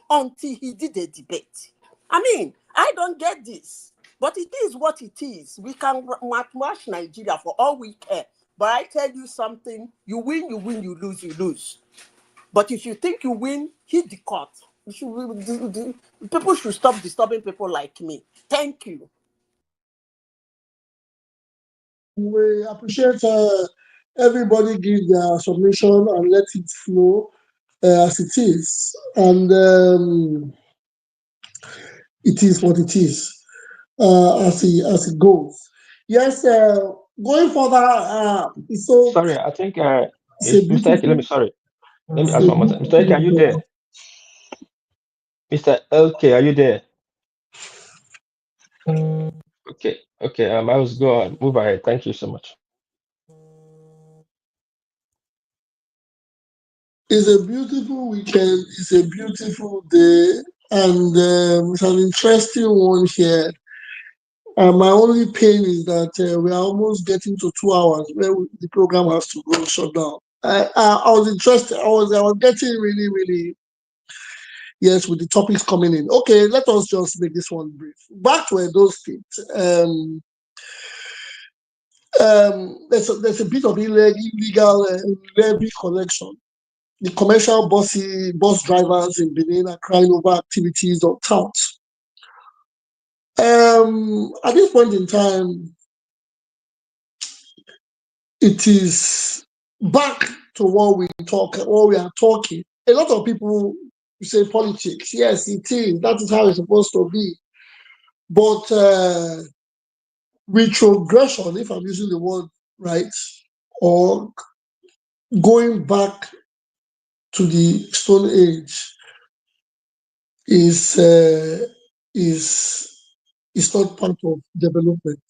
until he did a debate. I mean, I don't get this. But it is what it is. We can match Nigeria for all we care. But I tell you something, you win, you win, you lose. But if you think you win, hit the court. People should stop disturbing people like me. Thank you. We appreciate everybody give their submission and let it flow as it is. And it is what it is as it goes. Yes, going further, so Sorry, I think it's a it's Mr. Eke. Let me ask one more time. Mr. Eke, are you there? Mr. LK, are you there? Okay. I will go on. Move ahead. Thank you so much. It's a beautiful weekend. It's a beautiful day, and it's an interesting one here. My only pain is that we are almost getting to 2 hours where the program has to go shut down. I was interested. I was getting really, really, yes, with the topics coming in. Okay, let us just make this one brief. Back to Edo State. There's a bit of illegal levy collection. The commercial bus drivers in Benin are crying over activities of touts. At this point in time, it is back to what we are talking. A lot of people say politics. Yes, it is. That is how it's supposed to be. But retrogression, if I'm using the word right, or going back to the Stone Age is not part of development.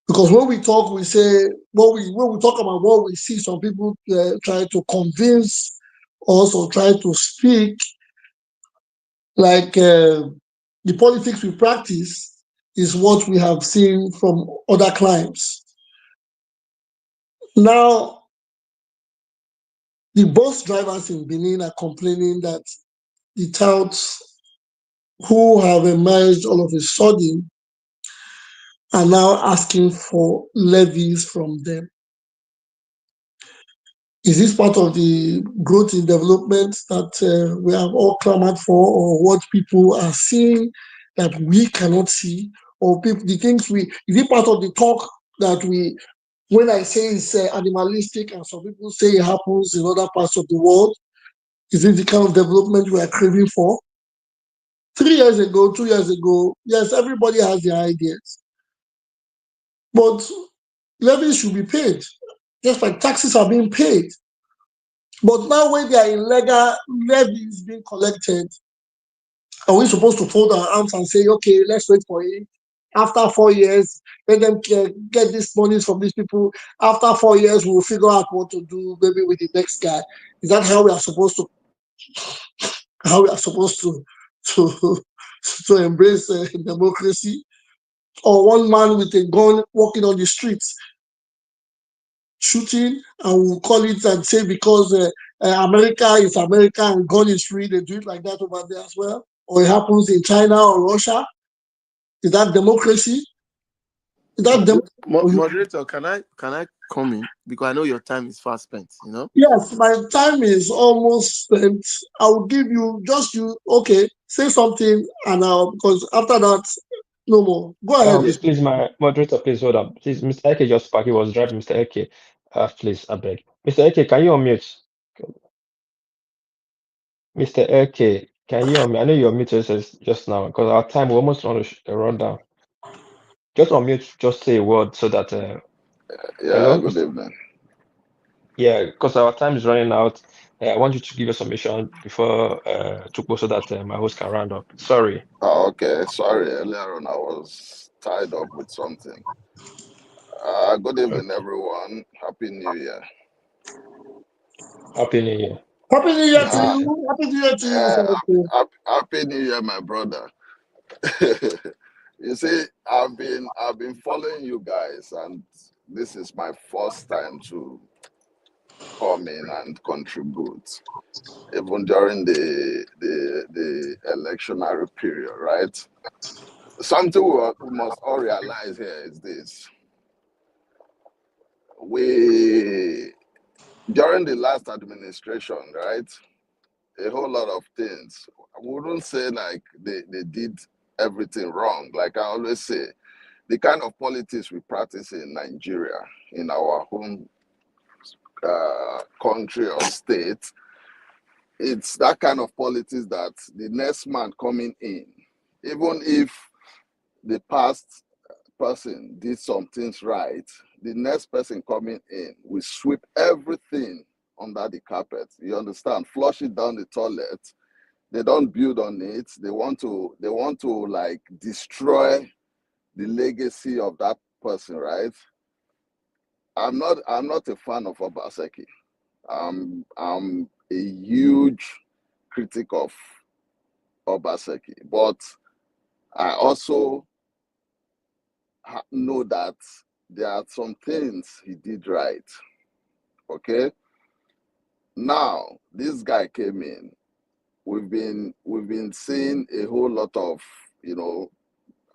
Because when we talk, we say when we talk about what we see, some people try to convince us or try to speak like the politics we practice is what we have seen from other climes. Now, the bus drivers in Benin are complaining that the touts who have emerged all of a sudden are now asking for levies from them. Is this part of the growth in development that we have all clamored for, or what people are seeing that we cannot see, or people, the things is it part of the talk that when I say it's animalistic and some people say it happens in other parts of the world, is it the kind of development we are craving for? 3 years ago, 2 years ago, yes, everybody has their ideas. But levies should be paid, just like taxes are being paid. But now when there are illegal levies being collected, are we supposed to fold our arms and say, okay, let's wait for it? After 4 years, let them get these monies from these people. After 4 years, we'll figure out what to do maybe with the next guy. Is that how we are supposed to embrace democracy? Or one man with a gun walking on the streets shooting, and we'll call it and say because America is America and gun is free, they do it like that over there as well? Or it happens in China or Russia? Is that democracy? Is that democracy? Moderator, can I come in? Because I know your time is fast spent, you know? Yes, my time is almost spent. I will give you okay, say something, and because after that, no more. Go ahead. Please, my moderator, please hold on. Please, Mr. Eke just parked. He was driving. Mr. Eke, please, I beg. Mr. Eke, can you unmute? Mr. Eke, can you unmute? I know you unmuted just now because our time we almost want to run down. Just unmute, just say a word so that. Hello? Good evening. Yeah, because our time is running out. I want you to give your submission before Tukbo so that my host can round up. Sorry. Oh, okay. Sorry, earlier on I was tied up with something. Good evening, everyone. Happy New Year. Happy New Year. Happy New Year to you. Happy New Year to you. Happy New Year, my brother. You see, I've been following you guys, and this is my first time to come in and contribute, even during the electionary period, right? Something we must all realize here is this. During the last administration, right, a whole lot of things. I wouldn't say like they did everything wrong. Like I always say, the kind of politics we practice in Nigeria, in our home country or state, it's that kind of politics that the next man coming in, even if the past person did some things right, the next person coming in will sweep everything under the carpet. You understand? Flush it down the toilet. They don't build on it. They want to like destroy the legacy of that person, right? I'm not a fan of Obaseki. I'm a huge critic of Obaseki, but I also know that there are some things he did right. Okay. Now this guy came in. We've been seeing a whole lot of,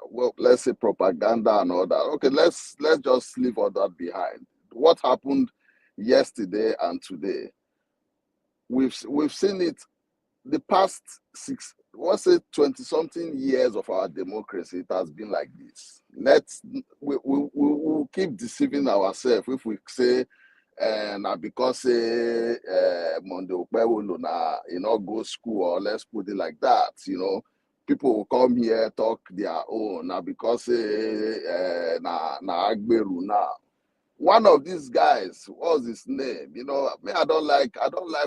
well, let's say propaganda and all that. Okay, let's just leave all that behind. What happened yesterday and today? We've seen it the past 20-something years of our democracy. It has been like this. We'll keep deceiving ourselves if we say because Monday go school, or let's put it like that. People will come here talk their own now because na Agberu now. one of these guys, what's his name? You know, I don't like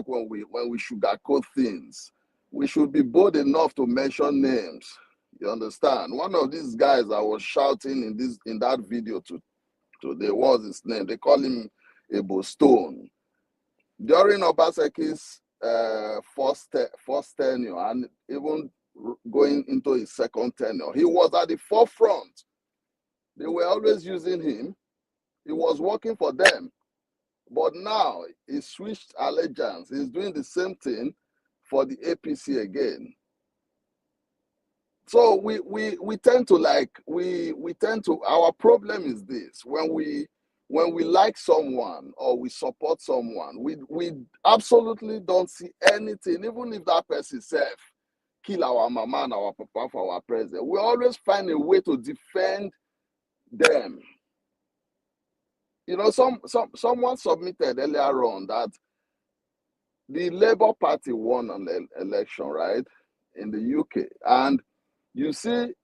when we sugarcoat things. We should be bold enough to mention names. You understand? One of these guys I was shouting in that video today, what's his name? They call him Edo Stone. During Obaseki's first tenure and even going into his second tenure, he was at the forefront. They were always using him. He was working for them. But now he switched allegiance. He's doing the same thing for the APC again. So we tend to our problem is this: when we like someone or we support someone, we absolutely don't see anything, even if that person self kill our mama and our papa for our president. We always find a way to defend them. You know, someone submitted earlier on that the Labour Party won an election, right, in the UK, and you see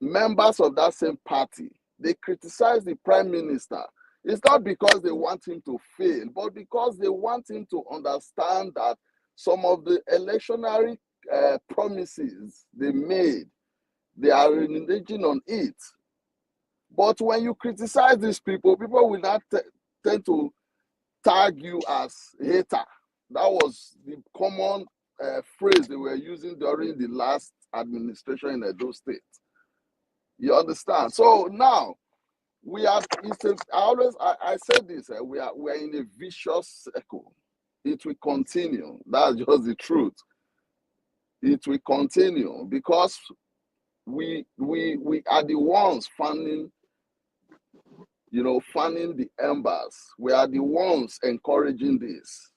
members of that same party, they criticize the Prime Minister. It's not because they want him to fail, but because they want him to understand that some of the electionary promises they made, they are engaging on it. But when you criticize these people will not tend to tag you as hater. That was the common phrase they were using during the last administration in Edo State. You understand? So now I said this, we are in a vicious circle. It will continue. That's just the truth. It will continue because we are the ones fanning the embers. We are the ones encouraging this.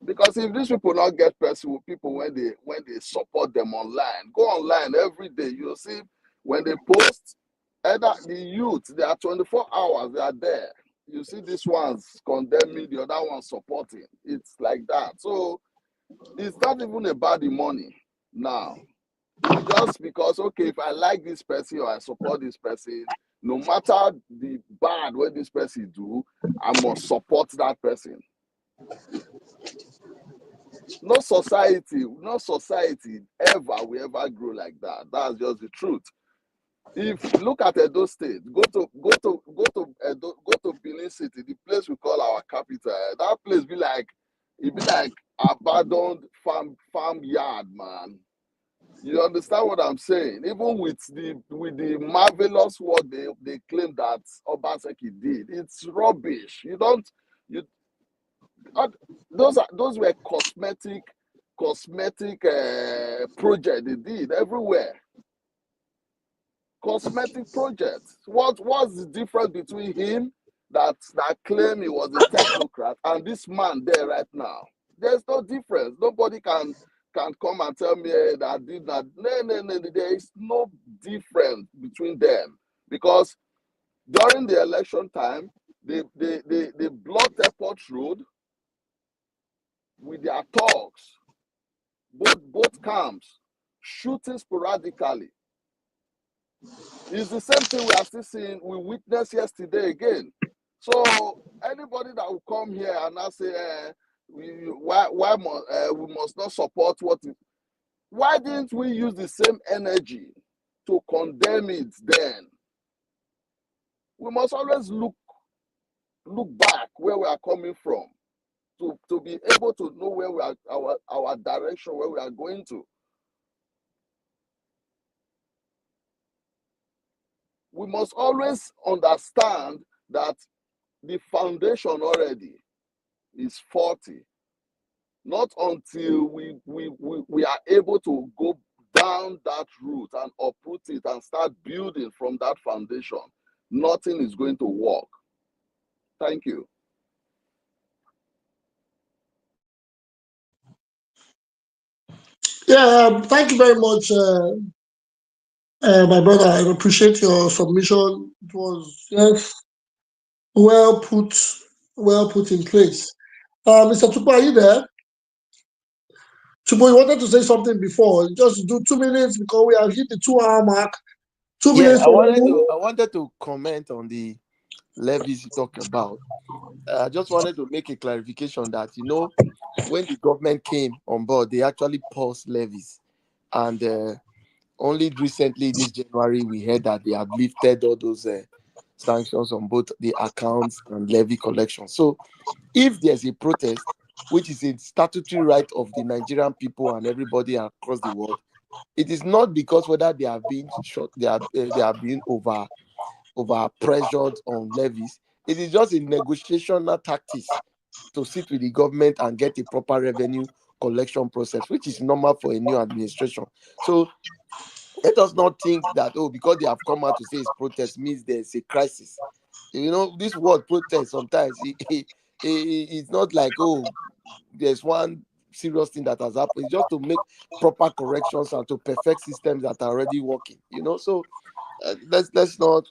Because if these people not get people when they support them online, go online every day, you'll see when they post, either the youth, they are 24 hours, they are there. You see this one's condemning, the other one supporting. It's like that. So it's not even about the money now. It's just because, okay, if I like this person or I support this person, no matter the bad what this person do, I must support that person. No society ever will ever grow like that. That's just the truth. If look at Edo State, go to Benin City, the place we call our capital. That place be like abandoned farm yard, man. You understand what I'm saying? Even with the marvelous work they claim that Obaseki did, it's rubbish. Those were cosmetic project they did everywhere. Cosmetic projects. What's the difference between him that claimed he was a technocrat and this man there right now? There's no difference. Nobody can come and tell me that did not. No. There is no difference between them because during the election time, they blocked Airport Road with their talks, both camps, shooting sporadically. It's the same thing we are still seeing, we witnessed yesterday again. So anybody that will come here and now say, we must not support why didn't we use the same energy to condemn it then? We must always look back where we are coming from to be able to know where we are, our direction, where we are going to. We must always understand that the foundation already is faulty. Not until we are able to go down that route and uproot it and start building from that foundation, nothing is going to work. Thank you. Yeah, thank you very much, my brother. I appreciate your submission. It was, yes, well put in place. Mr. Tupo, are you there? Tupo, you wanted to say something before. Just do 2 minutes because we have hit the 2 hour mark. 2 Yeah, minutes. I wanted to comment on the levies you talk about, I just wanted to make a clarification that, when the government came on board, they actually paused levies. And only recently, this January, we heard that they have lifted all those sanctions on both the accounts and levy collection. So if there's a protest, which is a statutory right of the Nigerian people and everybody across the world, it is not because whether they are being shot, they are being over pressured on levies. It is just a negotiational tactics to sit with the government and get a proper revenue collection process, which is normal for a new administration. So let us not think that, because they have come out to say it's protest means there's a crisis. This word protest sometimes it's not like, there's one serious thing that has happened. It's just to make proper corrections and to perfect systems that are already working. So let's not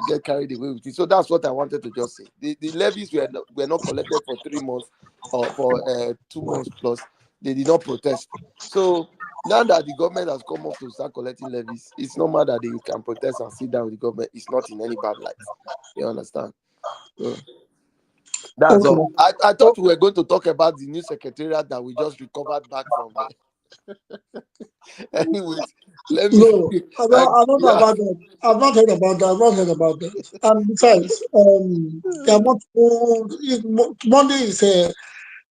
get carried away with it. So that's what I wanted to just say. The levies were not collected for 3 months or for 2 months plus. They did not protest. So now that the government has come up to start collecting levies, it's normal that they can protest and sit down with the government. It's not in any bad light. You understand? So that's Okay. all. I thought we were going to talk about the new secretariat that we just recovered back from. Anyways, let me. No, I don't know Yeah. about that. I've not heard about that. I've not heard about that. And besides, they are not old.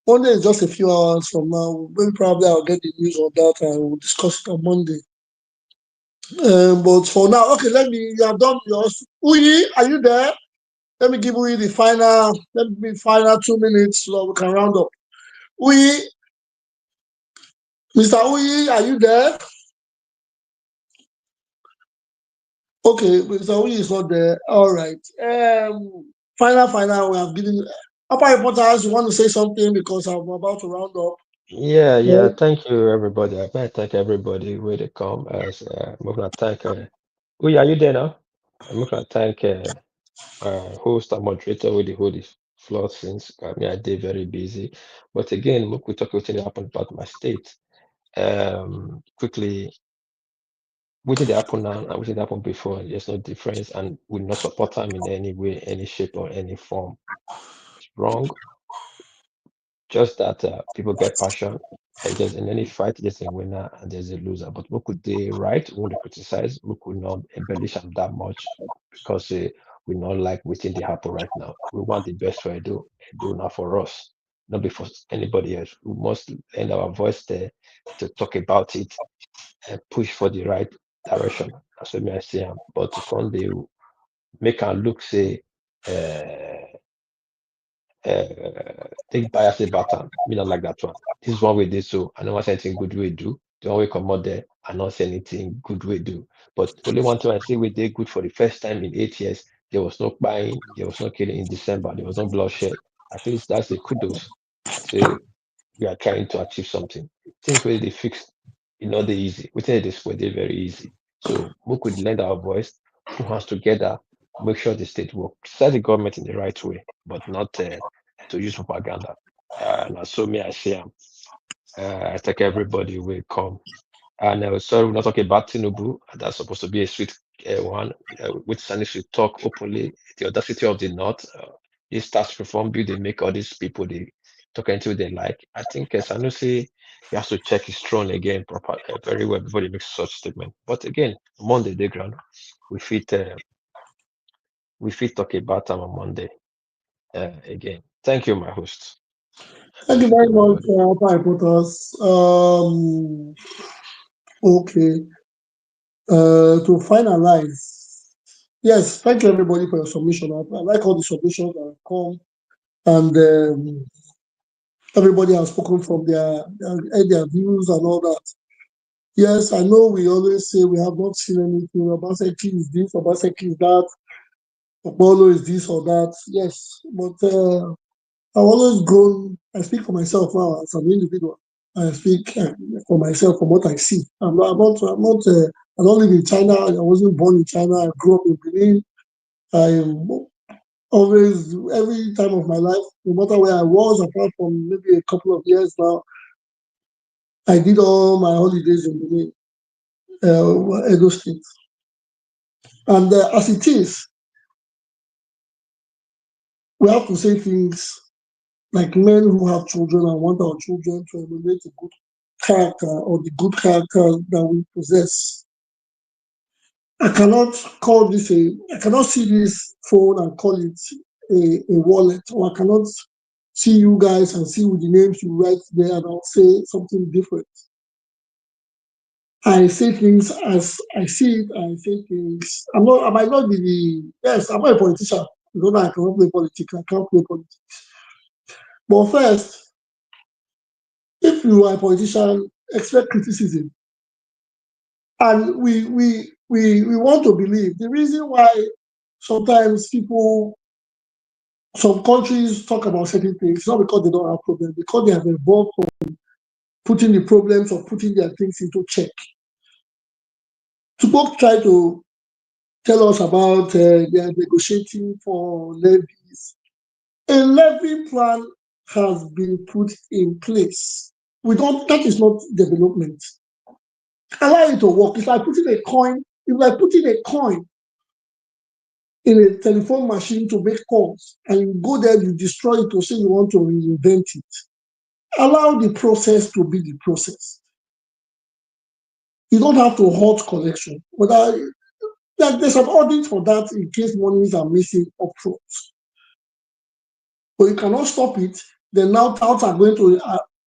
Monday is just a few hours from now. Maybe probably I'll get the news on that and we'll discuss it on Monday. But for now, okay, you have done yours. Uyi, are you there? Let me give Uyi the final 2 minutes so we can round up. Uyi, Mr. Uyi, are you there? Okay, Mr. Uyi is not there. All right. Final, we have given. Papa Reporters, you want to say something because I'm about to round up? Yeah, Yeah. thank you, everybody. I better thank everybody where they come. As I'm gonna thank. Oh, yeah, are you there now? I'm gonna thank host and moderator with the hold the floor since I did very busy. But again, look, we talk what happened about my state. Quickly, what did happen now and what did happen before? There's no difference, and we not support them in any way, any shape, or any form. It's wrong. Just that people get passion. And there's in any fight, there's a winner and there's a loser. But we could they right, we would criticize, we could not embellish them that much because we not like waiting they happen right now. We want the best for Edo now for us, not before anybody else. We must lend our voice there to talk about it and push for the right direction. That's what I say. But to come they make our look say take bias about them. Me not like that one. This is one way they so I don't want anything good we do. The one way come out there, I not say anything good we do. But only one thing I say we did good for the first time in 8 years. There was no buying, there was no killing in December, there was no bloodshed. At least that's the kudos. I say we are trying to achieve something. Things where they fix, they easy. We think this way they very easy. So we could lend our voice, put hands together, make sure the state work, set the government in the right way, but not to use propaganda. And so me, I say, I think everybody will come. And sorry, we're not talking about Tinubu. That's supposed to be a sweet one, which Sanusi talk openly. The audacity of the North, this tax reform bill, they make all these people they talk until they like. I think Sanusi, he has to check his throne again proper, very well before he makes such statement. But again, Monday, the ground, we fit talk about them on Monday again. Thank you, my host. Thank you Thank very much, everybody. Papa Reporters. Okay. To finalize, yes, thank you everybody for your submission. I like all the submissions that have come, and everybody has spoken from their views and all that. Yes, I know we always say we have not seen anything. Obaseki is this, Obaseki is that, Okpolo is this or that. Yes, but I've always grown. I speak for myself now as an individual. I speak for myself from what I see. I'm not. I don't live in China. I wasn't born in China. I grew up in Benin. I always, every time of my life, no matter where I was, apart from maybe a couple of years now, I did all my holidays in Benin, Edo State. And as it is, we have to say things like men who have children and want our children to emulate a good character or the good character that we possess. I cannot see this phone and call it a wallet, or I cannot see you guys and see with the names you write there and I'll say something different. I say things as I see it. I say things. I might not be yes, I'm not a politician. You know, I cannot play politics. I can't play politics. But first, if you are a politician, expect criticism. And we want to believe. The reason why sometimes some countries talk about certain things, not because they don't have problems, because they have evolved from putting the problems or putting their things into check. People try to tell us about they are negotiating for levies. A levy plan has been put in place. That is not development. Allow it to work. It's like putting a coin in a telephone machine to make calls, and you go there, you destroy it to say you want to reinvent it. Allow the process to be the process. You don't have to halt collection. But there's an audit for that in case monies are missing upfront. But you cannot stop it. Then now touts are going to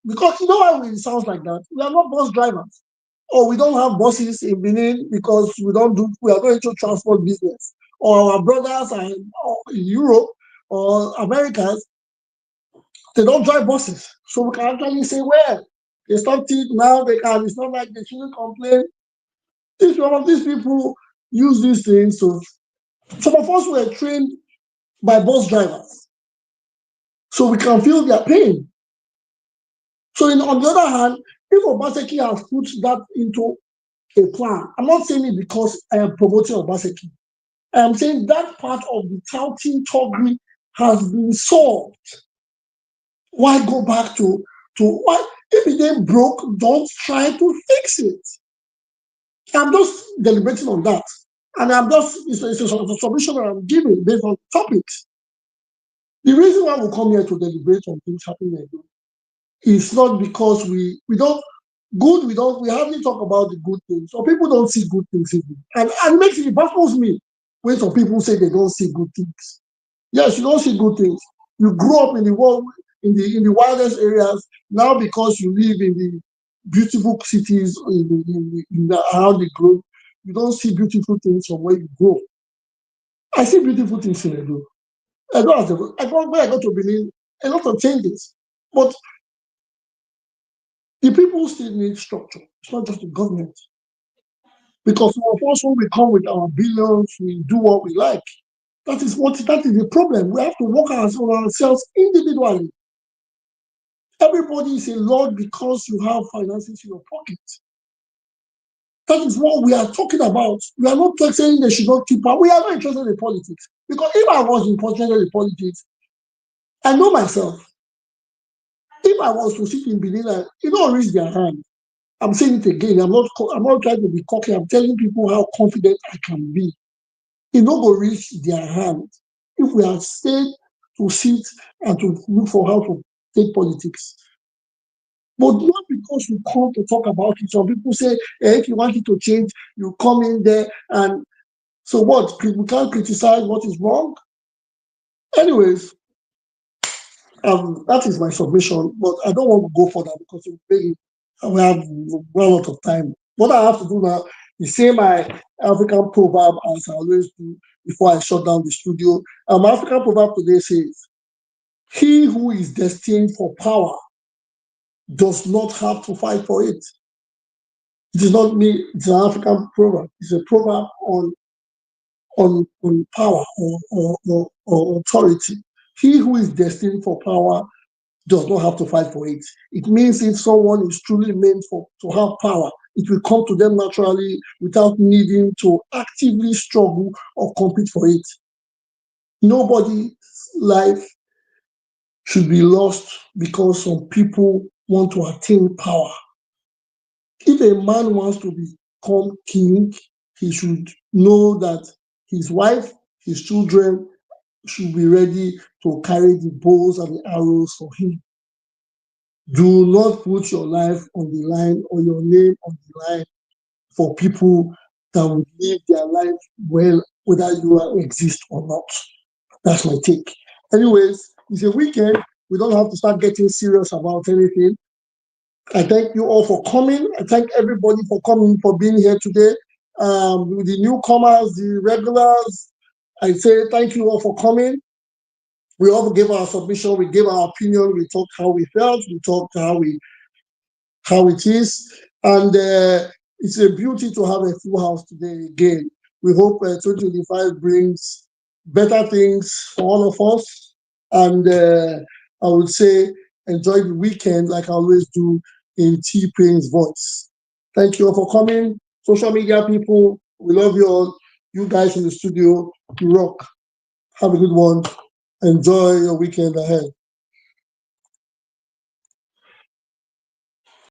because you know why it sounds like that. We are not bus drivers, or we don't have buses in Benin because we are not into transport business, or our brothers are in Europe or Americas, they don't drive buses. So we can actually say, well, they stopped it, now they can. It's not like they shouldn't complain. If one of these people use these things, so some of us were trained by bus drivers, so we can feel their pain. So on the other hand, if Obaseki has put that into a plan, I'm not saying it because I am promoting Obaseki. I am saying that part of the touting toggery has been solved. Why go back to why? If it ain't broke, don't try to fix it. I'm just deliberating on that. And it's a submission that I'm giving based on topics. The reason why we come here to deliberate on things happening is not because we hardly talk about the good things, or people don't see good things even. And it baffles me when some people say they don't see good things. Yes, you don't see good things. You grew up in the world, in the wildest areas. Now because you live in the beautiful cities around the globe, you don't see beautiful things from where you grow. I see beautiful things in Edo. Where I go to Benin, a lot of changes. But the people still need structure. It's not just the government. Because some of us, when we come with our billions, we do what we like. That is the problem. We have to work on ourselves individually. Everybody is a lord because you have finances in your pocket. That is what we are talking about. We are not saying they should not keep up. We are not interested in politics. Because if I was interested in politics, I know myself. If I was to sit in Benin, you don't raise their hand. I'm saying it again. I'm not trying to be cocky. I'm telling people how confident I can be. It not go reach their hand if we are stayed to sit and to look for how to take politics. But not because we come to talk about it. Some people say, if you want it to change, you come in there and so what? We can't criticize what is wrong. Anyways, that is my submission, but I don't want to go further because we have a lot of time. What I have to do now is say my African proverb as I always do before I shut down the studio. My African proverb today says, "He who is destined for power does not have to fight for it." It is not me, it's an African proverb. It's a proverb on power or authority. He who is destined for power does not have to fight for it. It means if someone is truly meant to have power, it will come to them naturally without needing to actively struggle or compete for it. Nobody's life should be lost because some people want to attain power. If a man wants to become king, he should know that his wife, his children, should be ready to carry the bows and the arrows for him. Do not put your life on the line or your name on the line for people that would live their life well, whether you exist or not. That's my take. Anyways, it's a weekend. We don't have to start getting serious about anything. I thank you all for coming. I thank everybody for coming, for being here today. The newcomers, the regulars, I say thank you all for coming. We all gave our submission, we gave our opinion, we talked how we felt, we talked how it is. And it's a beauty to have a full house today again. We hope 2025 brings better things for all of us. And I would say enjoy the weekend like I always do in T-Pain's voice. Thank you all for coming. Social media people, we love you all. You guys in the studio, you rock. Have a good one. Enjoy your weekend ahead.